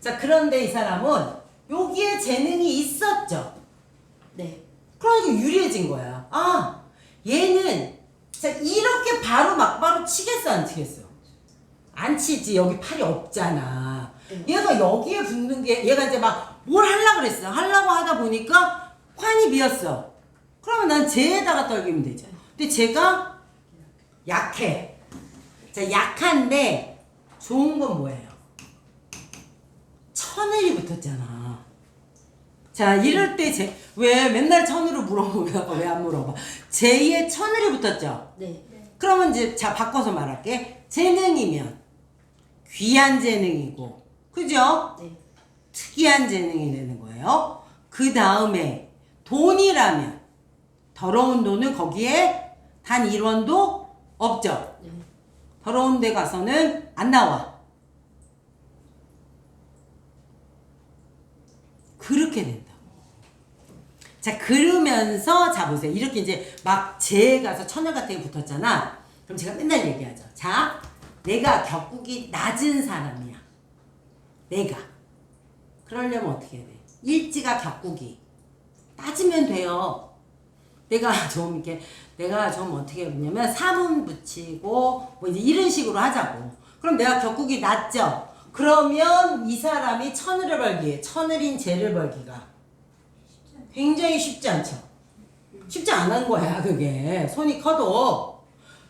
자, 그런데 이 사람은 여기에 재능이 있었죠. 네. 그러니까 유리해진 거야. 아, 얘는 자 이렇게 바로 막바로 치겠어 안 치겠어? 안 치지. 여기 팔이 없잖아. 얘가 여기에 붙는 게 얘가 이제 막 뭘 하려고 그랬어. 하려고 하다 보니까 관이 비었어. 그러면 난 쟤에다가 떨기면 되죠. 근데 쟤가 약해. 자, 약한데 좋은 건 뭐예요? 천을이 붙었잖아. 자, 이럴 때 왜 맨날 천으로 물어보면 왜 안 물어봐? 제2의 천을이 붙었죠? 네. 그러면 이제 자 바꿔서 말할게. 재능이면 귀한 재능이고, 그죠? 네. 특이한 재능이 되는 거예요. 그 다음에 돈이라면 더러운 돈은 거기에 단 1원도 없죠. 네. 더러운 데 가서는 안 나와. 그렇게 된다고. 자, 그러면서 자 보세요. 이렇게 이제 막 제 가서 천여 같은 게 붙었잖아. 그럼 제가 맨날 얘기하죠. 자, 내가 격국이 낮은 사람이야. 내가. 그러려면 어떻게 해야 돼? 일지가 격국이 따지면 돼요. 내가 좀 어떻게 해보냐면 사문 붙이고 뭐 이제 이런 식으로 하자고. 그럼 내가 격국이 낮죠? 그러면 이 사람이 천을을 벌기에 천을인 쟤를 벌기가 굉장히 쉽지 않죠. 쉽지 않은 거야 그게. 손이 커도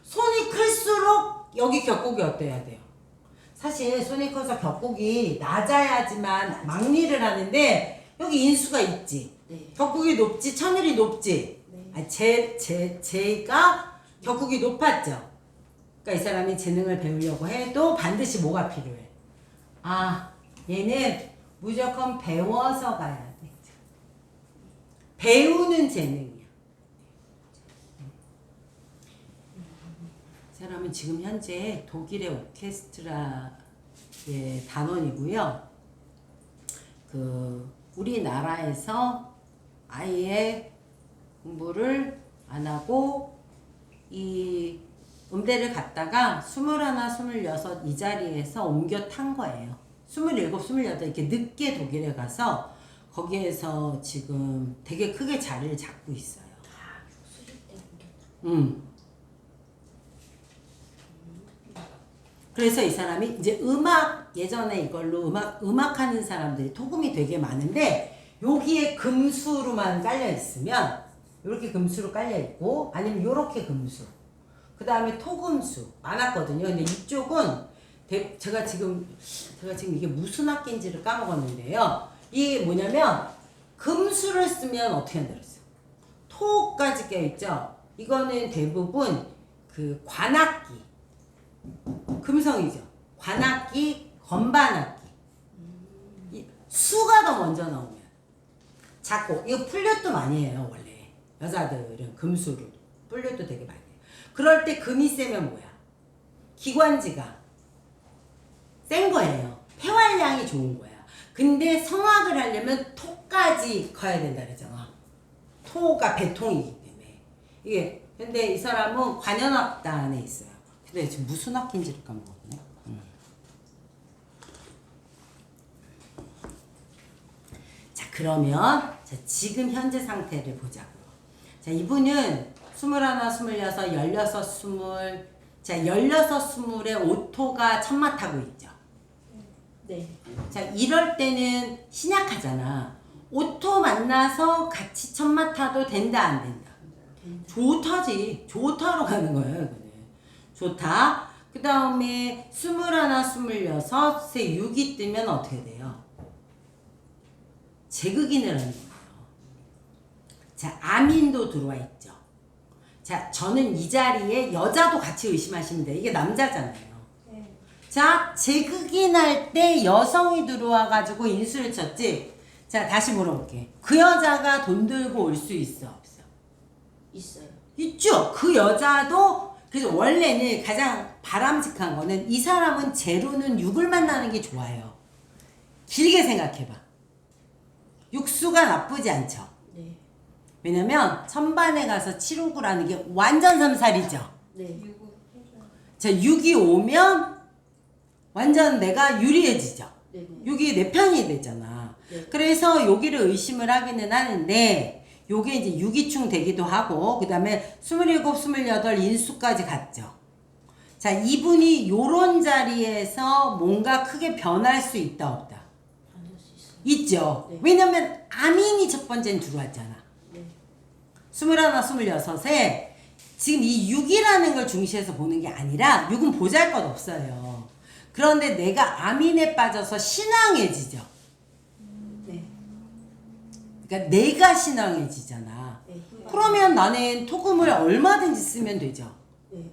손이 클수록 여기 격국이 어때야 돼요? 사실 손이 커서 격국이 낮아야지만 막리를 하는데 여기 인수가 있지. 네. 격국이 높지, 천을이 높지. 네. 아, 제가 격국이 높았죠. 그러니까 이 사람이 재능을 배우려고 해도 반드시 뭐가 필요해? 아, 얘는 무조건 배워서 가야 돼. 배우는 재능이야. 이 사람은 지금 현재 독일의 오케스트라의 단원이고요. 우리나라에서 아예 공부를 안 하고 이 음대를 갔다가 21, 26 이 자리에서 옮겨 탄 거예요. 27, 28 이렇게 늦게 독일에 가서 거기에서 지금 되게 크게 자리를 잡고 있어요. 수시 때 옮겼다. 그래서 이 사람이 이제 음악, 예전에 이걸로 음악하는 사람들이 토금이 되게 많은데, 여기에 금수로만 깔려 있으면, 이렇게 금수로 깔려 있고, 아니면 이렇게 금수. 그 다음에 토금수. 많았거든요. 근데 이쪽은, 제가 지금 이게 무슨 악기인지를 까먹었는데요. 이게 뭐냐면, 금수를 쓰면 어떻게 한다 그랬어요? 토까지 껴있죠? 이거는 대부분 그 관악기. 금성이죠. 관악기, 건반악기. 수가 더 먼저 나오면 작곡. 이거 플룻도 많이 해요 원래. 여자들은 금수로 플룻도 되게 많이 해요. 그럴 때 금이 세면 뭐야? 기관지가 센 거예요. 폐활량이 좋은 거야. 근데 성악을 하려면 토까지 커야 된다 그러잖아. 토가 배통이기 때문에. 이게 근데 이 사람은 관현악단에 있어요. 근데 지금 무슨 악기인지를 까먹었네. 자, 그러면 자, 지금 현재 상태를 보자고요. 자, 이분은 21, 26, 16, 20. 자, 16, 20에 오토가 천마 타고 있죠. 네. 자, 이럴 때는 신약하잖아. 오토 만나서 같이 천마 타도 된다, 안 된다? 좋다지. 좋다로 가는 거예요, 이거는. 좋다. 그 다음에 21, 26에 6이 뜨면 어떻게 돼요? 제극인을 하는 거예요. 자, 아민도 들어와 있죠. 자, 저는 이 자리에 여자도 같이 의심하시면 돼요. 이게 남자잖아요. 네. 자, 제극인 할 때 여성이 들어와가지고 인수를 쳤지? 자, 다시 물어볼게. 그 여자가 돈 들고 올 수 있어, 없어? 있어요. 있죠. 그 여자도 그래서 원래는 가장 바람직한 거는 이 사람은 제로는 6을 만나는 게 좋아요. 길게 생각해봐. 육수가 나쁘지 않죠. 네. 왜냐면 천반에 가서 759라는 게 완전 삼살이죠. 네. 유구 해줘요. 자, 6이 오면 완전 내가 유리해지죠. 네네. 6이 내 편이 되잖아. 네. 그래서 여기를 의심을 하기는 하는데 요게 이제 6이충 되기도 하고 그 다음에 27, 28 인수까지 갔죠. 자, 이분이 요런 자리에서 뭔가 크게 변할 수 있다 없다? 만들 수 있어요. 있죠. 네. 왜냐면 아민이 첫 번째는 들어왔잖아. 네. 21, 26에 지금 이 6이라는 걸 중시해서 보는 게 아니라 6은 보잘것없어요. 그런데 내가 아민에 빠져서 신앙해지죠. 네. 그러니까 내가 신앙해지잖아. 네. 그러면 나는 토금을 얼마든지 쓰면 되죠. 네.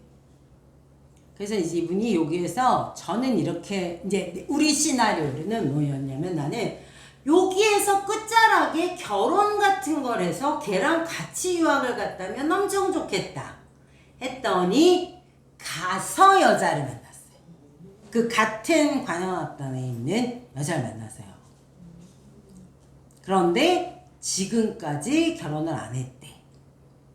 그래서 이제 이분이 여기에서 저는 이렇게 이제 우리 시나리오는 뭐였냐면 나는 여기에서 끝자락에 결혼 같은 걸 해서 걔랑 같이 유학을 갔다면 엄청 좋겠다 했더니 가서 여자를 만났어요. 그 같은 관현악단에 있는 여자를 만났어요. 그런데 지금까지 결혼을 안 했대.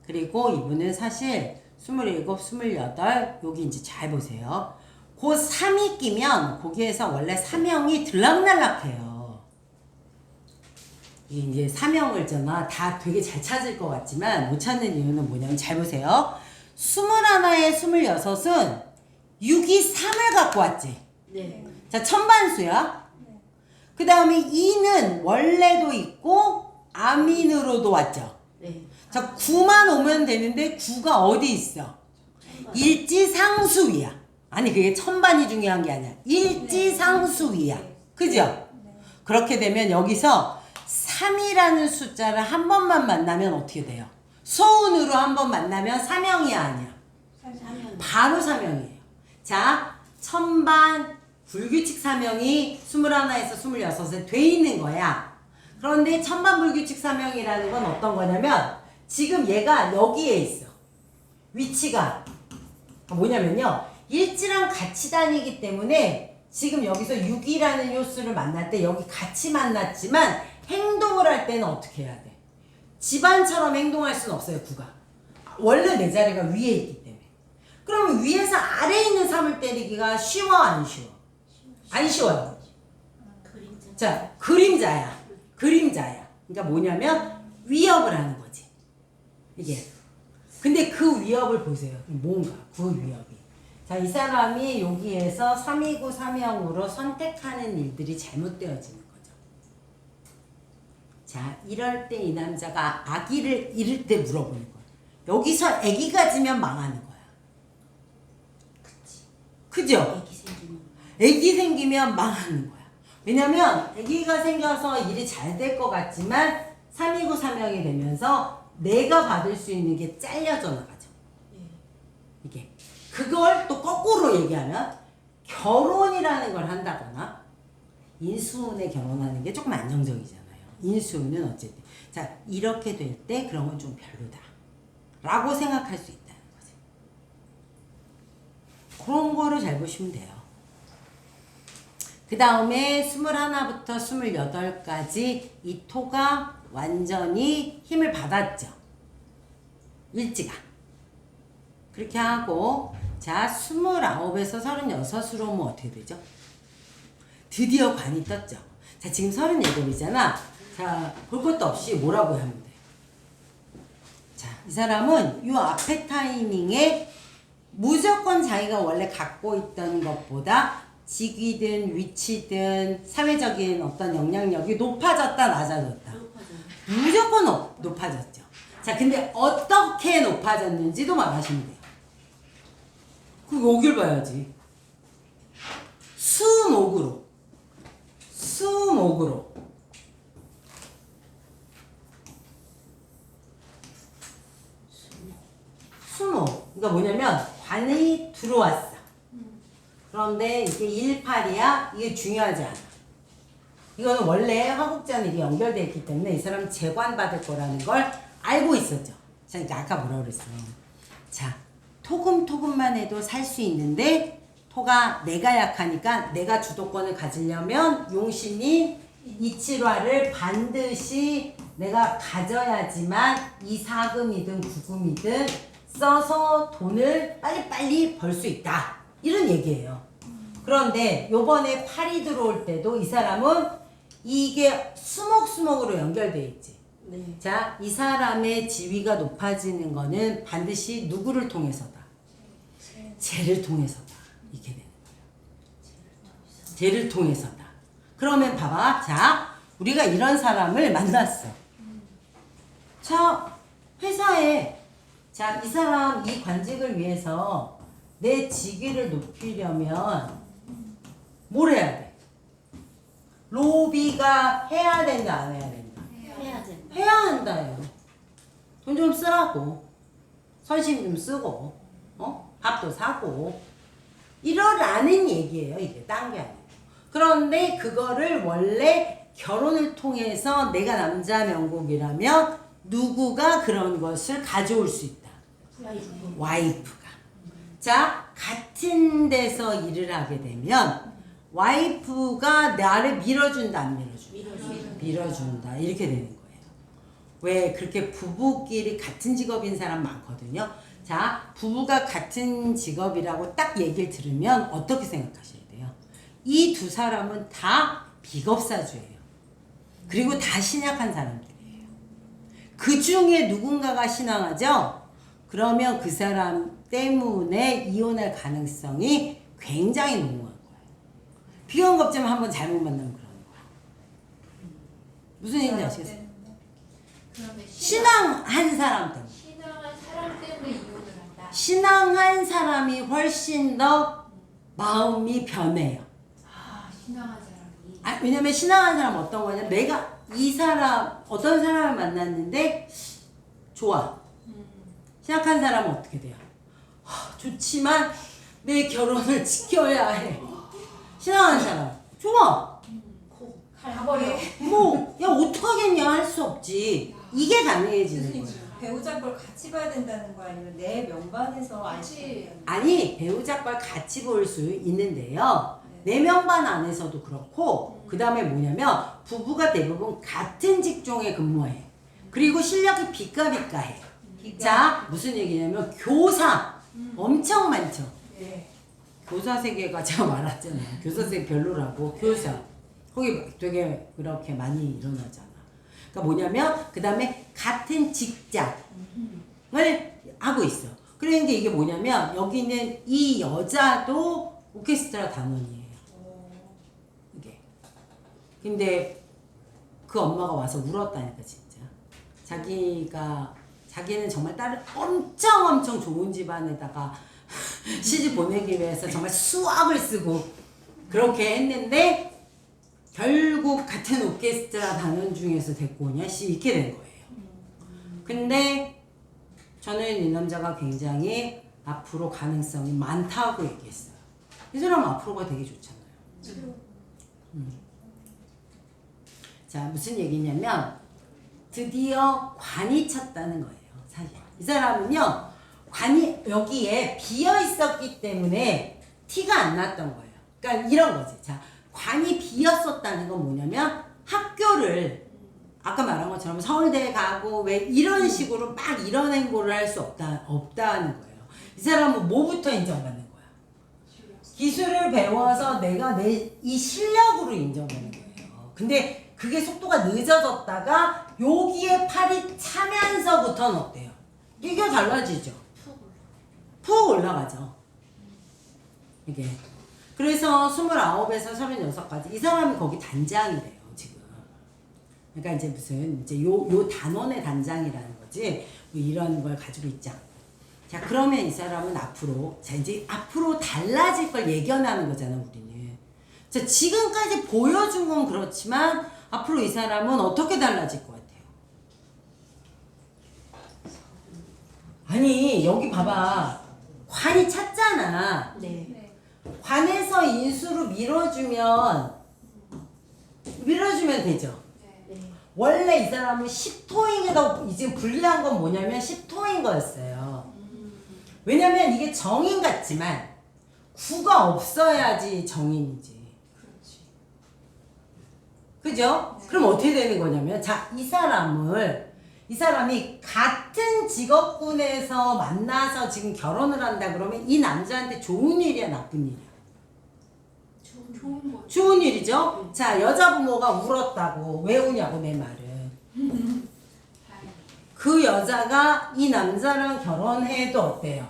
그리고 이분은 사실 27, 28 여기 이제 잘 보세요. 그 3이 끼면 거기에서 원래 사명이 들락날락해요. 이게 이제 사명을 잖아 다 되게 잘 찾을 것 같지만 못 찾는 이유는 뭐냐면 잘 보세요. 21에 26은 6이 3을 갖고 왔지. 네. 자, 천반수야. 네. 그 다음에 2는 원래도 있고 아민으로도 왔죠. 네. 자, 9만 오면 되는데 9가 어디 있어? 일지상수위야. 아니 그게 천반이 중요한 게 아니야. 일지상수위야. 그죠? 네. 그렇게 되면 여기서 3이라는 숫자를 한 번만 만나면 어떻게 돼요? 소운으로 한 번 만나면 사명이야 아니야? 사면. 바로 사명이에요. 자, 천반 불규칙 사명이 21에서 26에 돼 있는 거야. 그런데 천반 불규칙 사명이라는 건 어떤 거냐면 지금 얘가 여기에 있어. 위치가 뭐냐면요. 일지랑 같이 다니기 때문에 지금 여기서 6이라는 요수를 만날 때 여기 같이 만났지만 행동을 할 때는 어떻게 해야 돼? 집안처럼 행동할 수는 없어요. 9가. 원래 내 자리가 위에 있기 때문에. 그러면 위에서 아래에 있는 3을 때리기가 쉬워 안 쉬워? 안 쉬워요. 그림자. 자, 그림자야. 그림자야. 그러니까 뭐냐면 위협을 하는 거지. 이게. 근데 그 위협을 보세요. 뭔가 그 위협이. 자, 이 사람이 여기에서 329 3형으로 선택하는 일들이 잘못되어지는 거죠. 자, 이럴 때 이 남자가 아기를 잃을 때 물어보는 거야. 여기서 아기가 지면 망하는 거야. 그죠? 애기 생기면 아기 생기면 망하는 거야. 왜냐면 아기가 생겨서 일이 잘 될 것 같지만 329 3형이 되면서 내가 받을 수 있는 게 잘려져 나가죠. 이게 그걸 또 거꾸로 얘기하면 결혼이라는 걸 한다거나 인수운에 결혼하는 게 조금 안정적이잖아요. 인수운은 어쨌든 자 이렇게 될 때 그런 건 좀 별로다 라고 생각할 수 있다는 거지. 그런 거를 잘 보시면 돼요. 그 다음에 21부터 28까지 이 토가 완전히 힘을 받았죠. 일지가 그렇게 하고 자 29에서 36으로 오면 어떻게 되죠? 드디어 관이 떴죠. 자 지금 37이잖아. 자 볼 것도 없이 뭐라고 하면 돼요. 자 이 사람은 이 앞에 타이밍에 무조건 자기가 원래 갖고 있던 것보다 직위든 위치든 사회적인 어떤 영향력이 높아졌다 낮아졌다. 무조건 높아졌죠. 자 근데 어떻게 높아졌는지도 말하시면 돼요. 그 여길 봐야지. 수목으로. 수목. 그러니까 뭐냐면 관이 들어왔어. 그런데 이게 18이야. 이게 중요하지 않아. 이거는 원래 화국자는 이게 연결되어 있기 때문에 이 사람은 재관받을 거라는 걸 알고 있었죠. 자, 그러니까 아까 뭐라고 그랬어. 자, 토금만 해도 살 수 있는데 토가 내가 약하니까 내가 주도권을 가지려면 용신인 이칠화를 반드시 내가 가져야지만 이사금이든 구금이든 써서 돈을 빨리빨리 벌 수 있다. 이런 얘기예요. 그런데 요번에 8이 들어올 때도 이 사람은 이게 수목으로 연결되어 있지. 네. 자, 이 사람의 지위가 높아지는 거는 반드시 누구를 통해서다? 쟤를 통해서다. 이렇게 되는 거예요. 쟤를 통해서다. 그러면 봐봐. 자, 우리가 이런 사람을 만났어. 자, 회사에 자, 이 사람 이 관직을 위해서 내 직위를 높이려면 뭘 해야 돼? 로비가 해야 된다, 안 해야 된다? 해야 된다. 해야 한다요. 돈 좀 쓰라고. 선심 좀 쓰고, 밥도 사고. 이러라는 얘기예요, 이게. 딴 게 아니고. 그런데 그거를 원래 결혼을 통해서 내가 남자 명곡이라면 누구가 그런 것을 가져올 수 있다? 와이프가. 자, 같은 데서 일을 하게 되면 와이프가 나를 밀어준다, 안 밀어준다? 밀어준다. 이렇게 되는 거예요. 왜 그렇게 부부끼리 같은 직업인 사람 많거든요. 자, 부부가 같은 직업이라고 딱 얘기를 들으면 어떻게 생각하셔야 돼요? 이 두 사람은 다 비겁사주예요. 그리고 다 신약한 사람들이에요. 그 중에 누군가가 신앙하죠? 그러면 그 사람 때문에 이혼할 가능성이 굉장히 높은 거예요. 비혼겁자면 한번 잘못 만나면 그러는 거야. 무슨 얘기인지 아시겠어요? 그러면 신앙한 사람 때문에. 신앙한 사람 때문에 이혼을 한다. 신앙한 사람이 훨씬 더 마음이 변해요. 아, 신앙한 사람이. 아, 왜냐면 신앙한 사람 어떤 거냐? 내가 이 사람, 어떤 사람을 만났는데 좋아. 신앙한 사람은 어떻게 돼요? 좋지만 내 결혼을 지켜야 해. 신앙한 사람 좋아. 가버려. 뭐, 야 어떡하겠냐 할 수 없지. 이게 가능해지는 거예요. 배우자 걸 같이 봐야 된다는 거 아니면 내 명반에서 같이. 아니 배우자 걸 같이 볼 수 있는데요. 내 명반 안에서도 그렇고 그 다음에 뭐냐면 부부가 대부분 같은 직종에 근무해. 그리고 실력이 비까비까해. 자 무슨 얘기냐면 교사 엄청 많죠. 네. 교사 세계가 제가 말했잖아요. 교사 세계 별로라고. 교사 거기 되게 그렇게 많이 일어나잖아. 그러니까 뭐냐면 그 다음에 같은 직장을 하고 있어. 그런데 이게 뭐냐면 여기는 이 여자도 오케스트라 단원이에요. 이게. 근데 그 엄마가 와서 울었다니까 진짜. 자기는 정말 딸을 엄청 좋은 집안에다가 시집 보내기 위해서 정말 수학을 쓰고 그렇게 했는데 결국 같은 오케스트라 단원 중에서 데리고 오냐 씨 이렇게 된 거예요. 근데 저는 이 남자가 굉장히 앞으로 가능성이 많다고 얘기했어요. 이 사람은 앞으로가 되게 좋잖아요. 자, 무슨 얘기냐면 드디어 관이 찼다는 거예요. 사실 이 사람은요 관이 여기에 비어 있었기 때문에 티가 안 났던 거예요. 그러니까 이런 거지. 자, 관이 비었었다는 건 뭐냐면 학교를 아까 말한 것처럼 서울대 가고 왜 이런 식으로 막 이런 행보를 할 수 없다는 거예요. 이 사람은 뭐부터 인정받는 거야? 기술을 배워서 내가 내 이 실력으로 인정받는 거예요. 근데 그게 속도가 늦어졌다가 여기에 팔이 차면서부터는 어때요? 이게 달라지죠. 푹 올라가죠. 이게. 그래서 29에서 36까지 이 사람이 거기 단장이래요, 지금. 그러니까 이제 무슨 이제 요 단원의 단장이라는 거지. 뭐 이런 걸 가지고 있지 않고. 자, 그러면 이 사람은 앞으로 자 이제 앞으로 달라질 걸 예견하는 거잖아, 우리는. 자, 지금까지 보여준 건 그렇지만 앞으로 이 사람은 어떻게 달라질 것 같아요? 아니, 여기 봐봐. 관이 찼잖아. 네. 네. 관에서 인수로 밀어주면 되죠. 네. 네. 원래 이 사람은 10토잉에다 지금 불리한 건 뭐냐면 10토인 거였어요. 왜냐면 이게 정인 같지만 구가 없어야지 정인이지. 그렇지. 그죠? 네. 그럼 어떻게 되는 거냐면 자, 이 사람이 같은 직업군에서 만나서 지금 결혼을 한다 그러면 이 남자한테 좋은 일이야, 나쁜 일이야? 좋은 거. 좋은 일이죠? 자, 여자 부모가 울었다고. 왜 우냐고, 내 말은. 그 여자가 이 남자랑 결혼해도 어때요?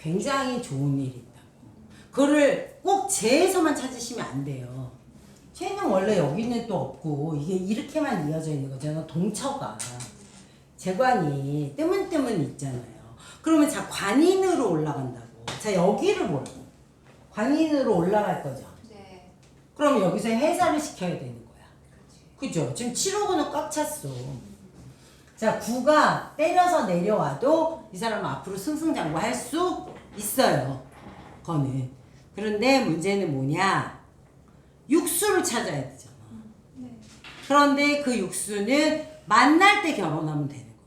굉장히 좋은 일이 있다고. 그거를 꼭 재에서만 찾으시면 안 돼요. 재는 원래 여기는 또 없고 이게 이렇게만 이어져 있는 거잖아. 동처가. 재관이 뜨문뜨문 있잖아요. 그러면 자, 관인으로 올라간다고. 자, 여기를 보라고. 관인으로 올라갈 거죠. 네. 그럼 여기서 해산을 시켜야 되는 거야. 그렇지. 그죠? 지금 7호구는 꽉 찼어. 자, 9가 때려서 내려와도 이 사람은 앞으로 승승장구할 수 있어요. 거는. 그런데 문제는 뭐냐? 육수를 찾아야 되잖아. 네. 그런데 그 육수는 만날 때 결혼하면 되는 거예요.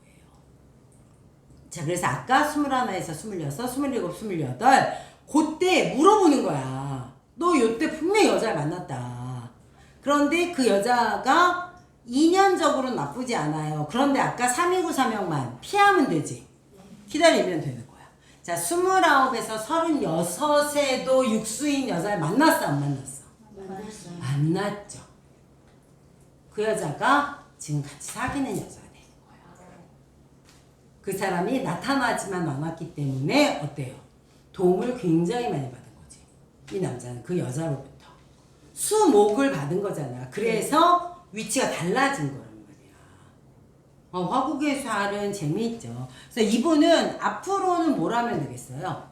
자, 그래서 아까 21에서 26, 27, 28 그때 물어보는 거야. 너 요때 분명히 여자를 만났다. 그런데 그 여자가 인연적으로는 나쁘지 않아요. 그런데 아까 329, 3형만 피하면 되지. 기다리면 되는 거야. 자, 29에서 36에도 육수인 여자를 만났어, 안 만났어? 만났어요. 만났죠. 그 여자가 지금 같이 사귀는 여자가 되는 거야. 그 사람이 나타나지만 않았기 때문에 어때요? 도움을 굉장히 많이 받은 거지. 이 남자는 그 여자로부터. 수목을 받은 거잖아. 그래서 위치가 달라진 거란 말이야. 화국의 살은 재미있죠. 그래서 이분은 앞으로는 뭘 하면 되겠어요?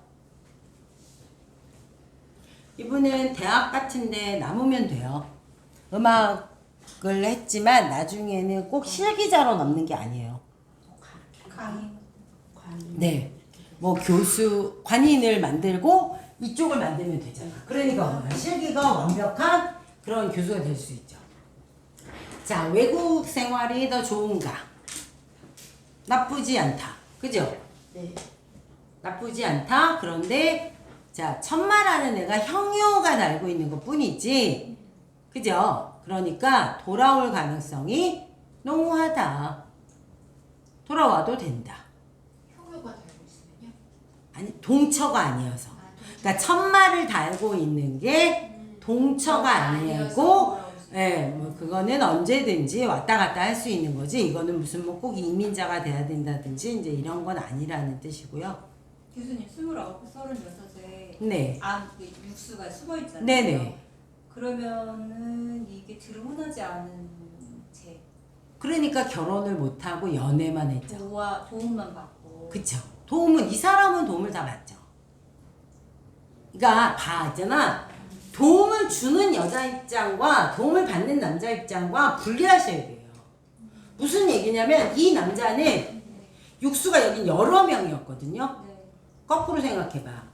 이분은 대학 같은데 남으면 돼요. 음악을 했지만 나중에는 꼭 실기자로 남는 게 아니에요. 강의. 네. 뭐 교수, 관인을 만들고 이쪽을 만들면 되잖아. 그러니까 실기가 완벽한 그런 교수가 될 수 있죠. 자, 외국 생활이 더 좋은가? 나쁘지 않다. 그죠? 네. 나쁘지 않다. 그런데 자, 천마라는 애가 형효가 달고 있는 것 뿐이지. 그죠? 그러니까 돌아올 가능성이 농후하다. 돌아와도 된다. 형효가 달고 있으면요? 아니, 동처가 아니어서. 그러니까 천마를 달고 있는 게 동처가 아니고 예, 뭐 그거는 언제든지 왔다 갔다 할 수 있는 거지. 이거는 무슨 뭐 꼭 이민자가 돼야 된다든지 이제 이런 건 아니라는 뜻이고요. 교수님 29, 36에 네. 그 육수가 숨어 있잖아요. 네네. 그러면은 이게 들어오지 않은 채 그러니까 결혼을 못 하고 연애만 했죠. 도움만 받고. 그쵸. 도움은 이 사람은 도움을 다 받죠. 그러니까 봤잖아. 도움을 주는 여자 입장과 도움을 받는 남자 입장과 분리하셔야 돼요. 무슨 얘기냐면 이 남자는 육수가 여긴 여러 명이었거든요. 네. 거꾸로 생각해봐.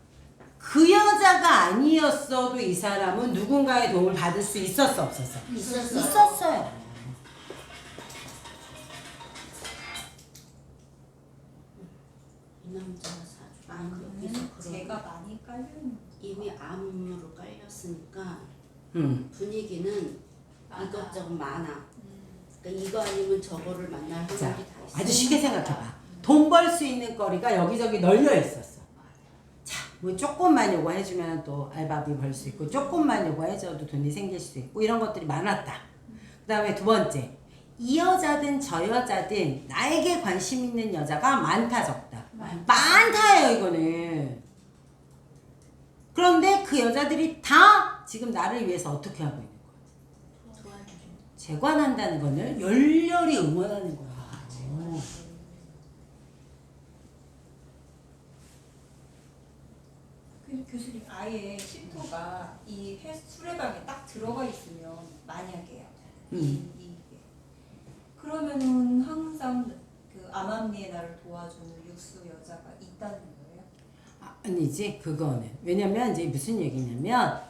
그 여자가 아니었어도 이 사람은 누군가의 도움을 받을 수 있었어 없었어? 있었어요. 있었어요. 이 남자가 사주. 아니면 여기서 그런 제가 많이 깔리는. 이미 암으로 깔렸으니까 분위기는 맞아. 이것저것 많아. 그러니까 이거 아니면 저거를 만날 확률이 자, 다 있어. 아주 쉽게 생각해봐. 돈 벌 수 있는 거리가 여기저기 널려 있었어. 자, 뭐 조금만 요구해주면 또 알바비 벌 수 있고 조금만 요구해줘도 돈이 생길 수 있고 이런 것들이 많았다. 그 다음에 두 번째, 이 여자든 저 여자든 나에게 관심 있는 여자가 많다 적다. 많다예요 이거는. 그런데 그 여자들이 다 지금 나를 위해서 어떻게 하고 있는 거야? 도와주죠. 재관한다는 거는 열렬히 응원하는 거야. 교수님 아예 십토가 이 수레방에 딱 들어가 있으면 만약에요. 이게 그러면은 항상 그 암암리에 나를 도와주는 육수 여자가 있다는 거예요? 아니지 그거는 왜냐면 이제 무슨 얘기냐면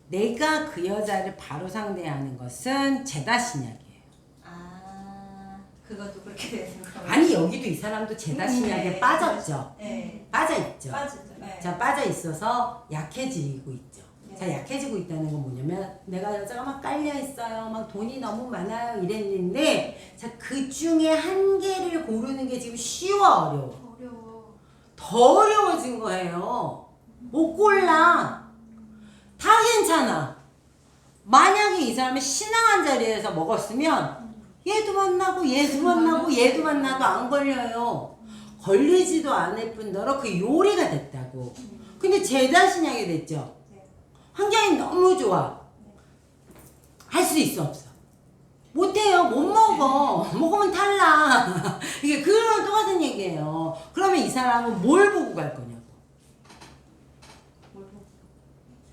내가 그 여자를 바로 상대하는 것은 제다신약이에요. 아 그것도 그렇게 되는 거예요? 아니 여기도 이 사람도 제다신약에 네. 빠졌죠. 네. 빠져있죠. 빠지죠. 네. 자 빠져있어서 약해지고 있죠. 네. 자 약해지고 있다는 건 뭐냐면 내가 여자가 막 깔려있어요. 막 돈이 너무 많아요 이랬는데 자 그 중에 한 개를 고르는 게 지금 쉬워 어려워? 어려워. 더 어려워진 거예요. 못 골라. 다 괜찮아. 만약에 이 사람이 신앙 한 자리에서 먹었으면 얘도 만나고 얘도 만나고 얘도 만나도 안 걸려요. 걸리지도 않을 뿐더러 그 요리가 됐다고. 근데 제자신약이 됐죠. 환경이 너무 좋아. 할 수 있어 없어? 못해요. 못 먹어. 먹으면 탈락. 이게 그거랑 똑같은 얘기예요. 그러면 이 사람은 뭘 보고 갈 거냐고.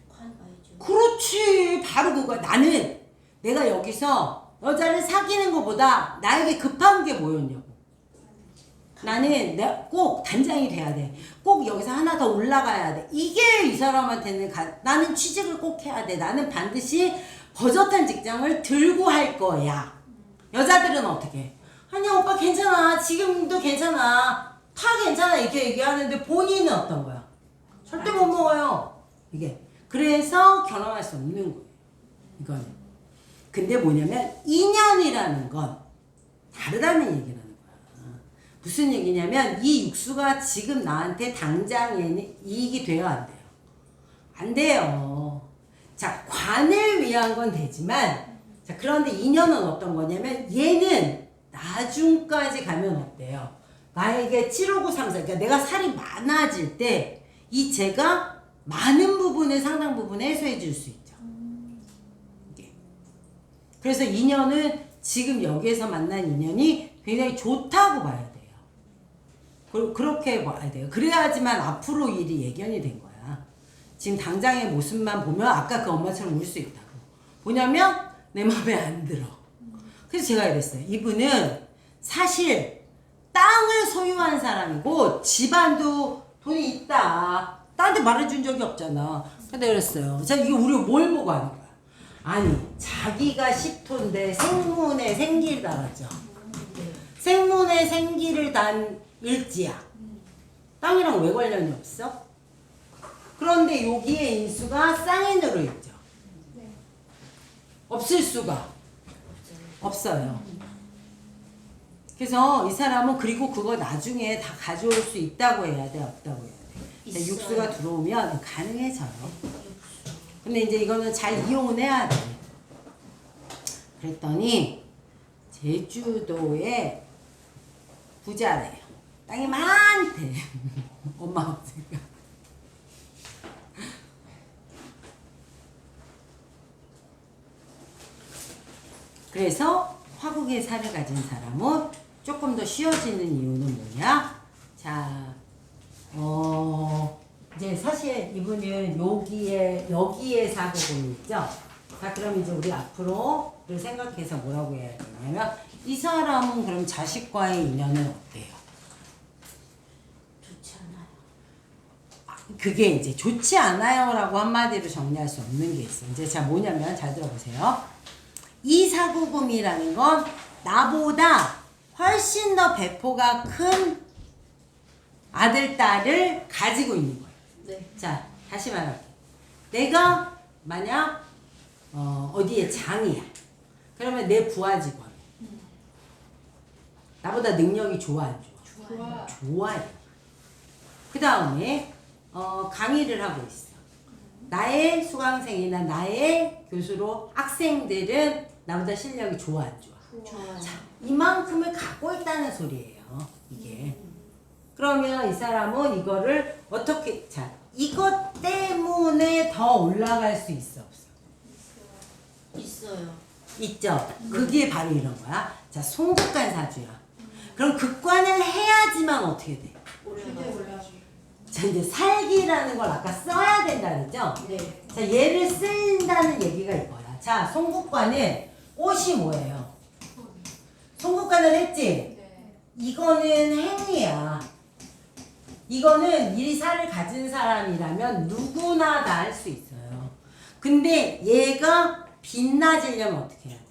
관 봐야죠. 그렇지. 바로 그거야. 나는 내가 여기서 여자를 사귀는 것보다 나에게 급한 게 뭐였냐고. 나는 내가 꼭 단장이 돼야 돼. 꼭 여기서 하나 더 올라가야 돼. 이게 이 사람한테는 나는 취직을 꼭 해야 돼. 나는 반드시 버젓한 직장을 들고 할 거야. 여자들은 어떻게 해? 아니야 오빠 괜찮아. 지금도 괜찮아. 다 괜찮아. 이렇게 얘기하는데 본인은 어떤 거야? 절대 못 먹어요. 이게. 그래서 결혼할 수 없는 거예요. 이거는. 근데 뭐냐면 인연이라는 건 다르다는 얘기라는 거야. 무슨 얘기냐면 이 육수가 지금 나한테 당장에는 이익이 돼요 안 돼요? 안 돼요. 자 관을 위한 건 되지만 자 그런데 인연은 어떤 거냐면 얘는 나중까지 가면 어때요? 나에게 75934 그러니까 내가 살이 많아질 때 이 제가 많은 부분을 상당 부분 해소해 줄 수 있죠. 이게. 그래서 인연은 지금 여기에서 만난 인연이 굉장히 좋다고 봐야 돼요. 그렇게 봐야 돼요. 그래야지만 앞으로 일이 예견이 된 거야. 지금 당장의 모습만 보면 아까 그 엄마처럼 울 수 있다고. 뭐냐면 내 마음에 안 들어. 그래서 제가 이랬어요. 이분은 사실 땅을 소유한 사람이고 집안도 돈이 있다. 딴데 말해준 적이 없잖아. 근데 그랬어요. 자 이게 우리가 뭘 보고 하는 거야? 아니 자기가 10토인데 생문에 생기를 달았죠. 생문에 생기를 단 일지야. 땅이랑 왜 관련이 없어? 그런데 여기에 인수가 쌍인으로 있죠. 없을 수가 없어요. 그래서 이 사람은 그리고 그거 나중에 다 가져올 수 있다고 해야 돼, 없다고 해야 돼. 있어요. 육수가 들어오면 가능해져요. 근데 이제 이거는 잘 이용은 해야 돼. 그랬더니 제주도에 부자래요. 땅이 많대. 엄마 없으니까. 그래서 화국의 살을 가진 사람은 조금 더 쉬워지는 이유는 뭐냐? 자, 이제 사실 이분은 여기에 사고금이 있죠? 자, 그럼 이제 우리 앞으로를 생각해서 뭐라고 해야 되냐면, 이 사람은 그럼 자식과의 인연은 어때요? 좋지 않아요. 그게 이제 좋지 않아요라고 한마디로 정리할 수 없는 게 있어요. 이제 자, 뭐냐면, 잘 들어보세요. 이 사고금이라는 건 나보다 훨씬 더 배포가 큰 아들, 딸을 가지고 있는 거예요. 네. 자, 다시 말할게요. 내가 만약 어디에 장이야. 그러면 내 부하 직원. 나보다 능력이 좋아, 안 좋아? 좋아. 좋아요. 그 다음에 강의를 하고 있어. 나의 수강생이나 나의 교수로 학생들은 나보다 실력이 좋아, 안 좋아? 좋아요. 자, 이만큼을 갖고 있다는 소리예요. 이게. 그러면 이 사람은 이거를 어떻게, 자, 이것 때문에 더 올라갈 수 있어, 없어? 있어요. 있죠? 그게 바로 이런 거야. 자, 송극관 사주야. 그럼 극관을 해야지만 어떻게 돼? 올라가요. 자, 이제 살기라는 걸 아까 써야 된다 그랬죠? 네. 자, 얘를 쓴다는 얘기가 이거야. 자, 송극관은 꽃이 뭐예요? 송극관을 했지? 네. 이거는 행위야. 이거는 이 살을 가진 사람이라면 누구나 다 할 수 있어요. 근데 얘가 빛나지려면 어떻게 해야 돼?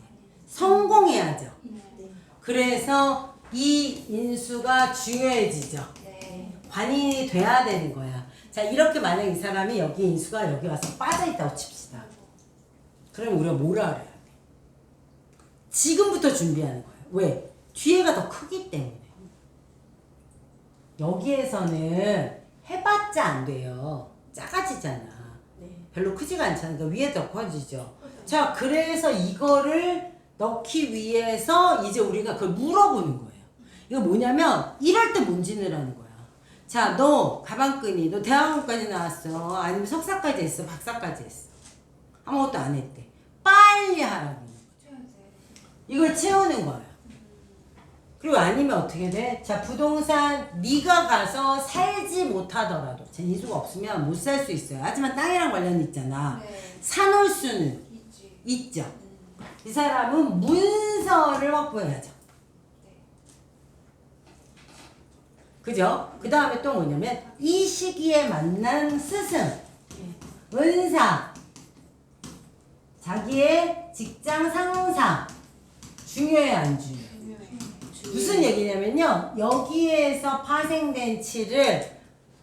성공해야죠. 네. 그래서 이 인수가 중요해지죠. 네. 관인이 돼야 되는 거야. 자, 이렇게 만약 이 사람이 여기 인수가 여기 와서 빠져있다고 칩시다. 그럼 우리가 뭐라 그래야 돼? 지금부터 준비하는 거야. 왜? 뒤에가 더 크기 때문에. 여기에서는 해봤자 안 돼요. 작아지잖아. 네. 별로 크지가 않잖아. 그러니까 위에 더 커지죠. 자, 그래서 이거를 넣기 위해서 이제 우리가 그걸 물어보는 거예요. 이거 뭐냐면 이럴 때 뭔지를 하는 거야. 자, 너 가방끈이 너 대학원까지 나왔어. 아니면 석사까지 했어. 박사까지 했어. 아무것도 안 했대. 빨리 하라고. 이걸 채우는 거예요. 그리고 아니면 어떻게 돼? 자, 부동산 네가 가서 살지 못하더라도 자, 인수가 없으면 못 살 수 있어요. 하지만 땅이랑 관련이 있잖아. 네. 사놓을 수는 있지. 있죠. 이 사람은 문서를 확보해야죠. 그죠? 그 다음에 또 뭐냐면 이 시기에 만난 스승, 은사, 자기의 직장 상사 중요해 안 중요해? 무슨 얘기냐면요. 여기에서 파생된 치를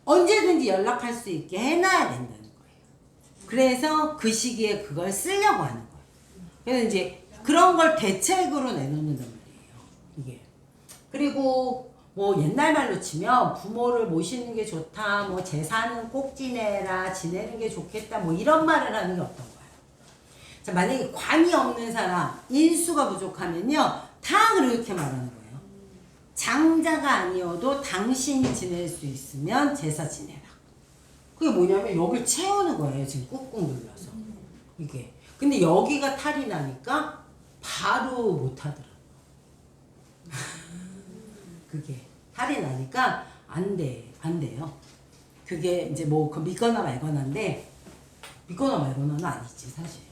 언제든지 연락할 수 있게 해놔야 된다는 거예요. 그래서 그 시기에 그걸 쓰려고 하는 거예요. 그래서 이제 그런 걸 대책으로 내놓는단 말이에요. 이게. 그리고 뭐 옛날 말로 치면 부모를 모시는 게 좋다, 뭐 제사는 꼭 지내라, 지내는 게 좋겠다, 뭐 이런 말을 하는 게 어떤 거예요? 자, 만약에 관이 없는 사람, 인수가 부족하면요, 다 그렇게 말하는 거예요. 장자가 아니어도 당신이 지낼 수 있으면 제사 지내라. 그게 뭐냐면 여길 채우는 거예요. 지금 꾹꾹 눌러서. 이게. 근데 여기가 탈이 나니까 바로 못 하더라. 그게. 탈이 나니까 안 돼요. 그게 이제 뭐 그 믿거나 말거나인데 믿거나 말거나는 아니지 사실.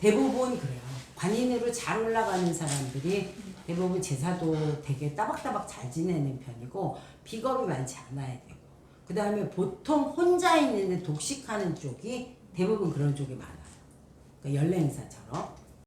대부분 그래요. 관인으로 잘 올라가는 사람들이 대부분 제사도 되게 따박따박 잘 지내는 편이고 비겁이 많지 않아야 되고 그 다음에 보통 혼자 있는데 독식하는 쪽이 대부분 그런 쪽이 많아요. 그러니까 연례 행사처럼.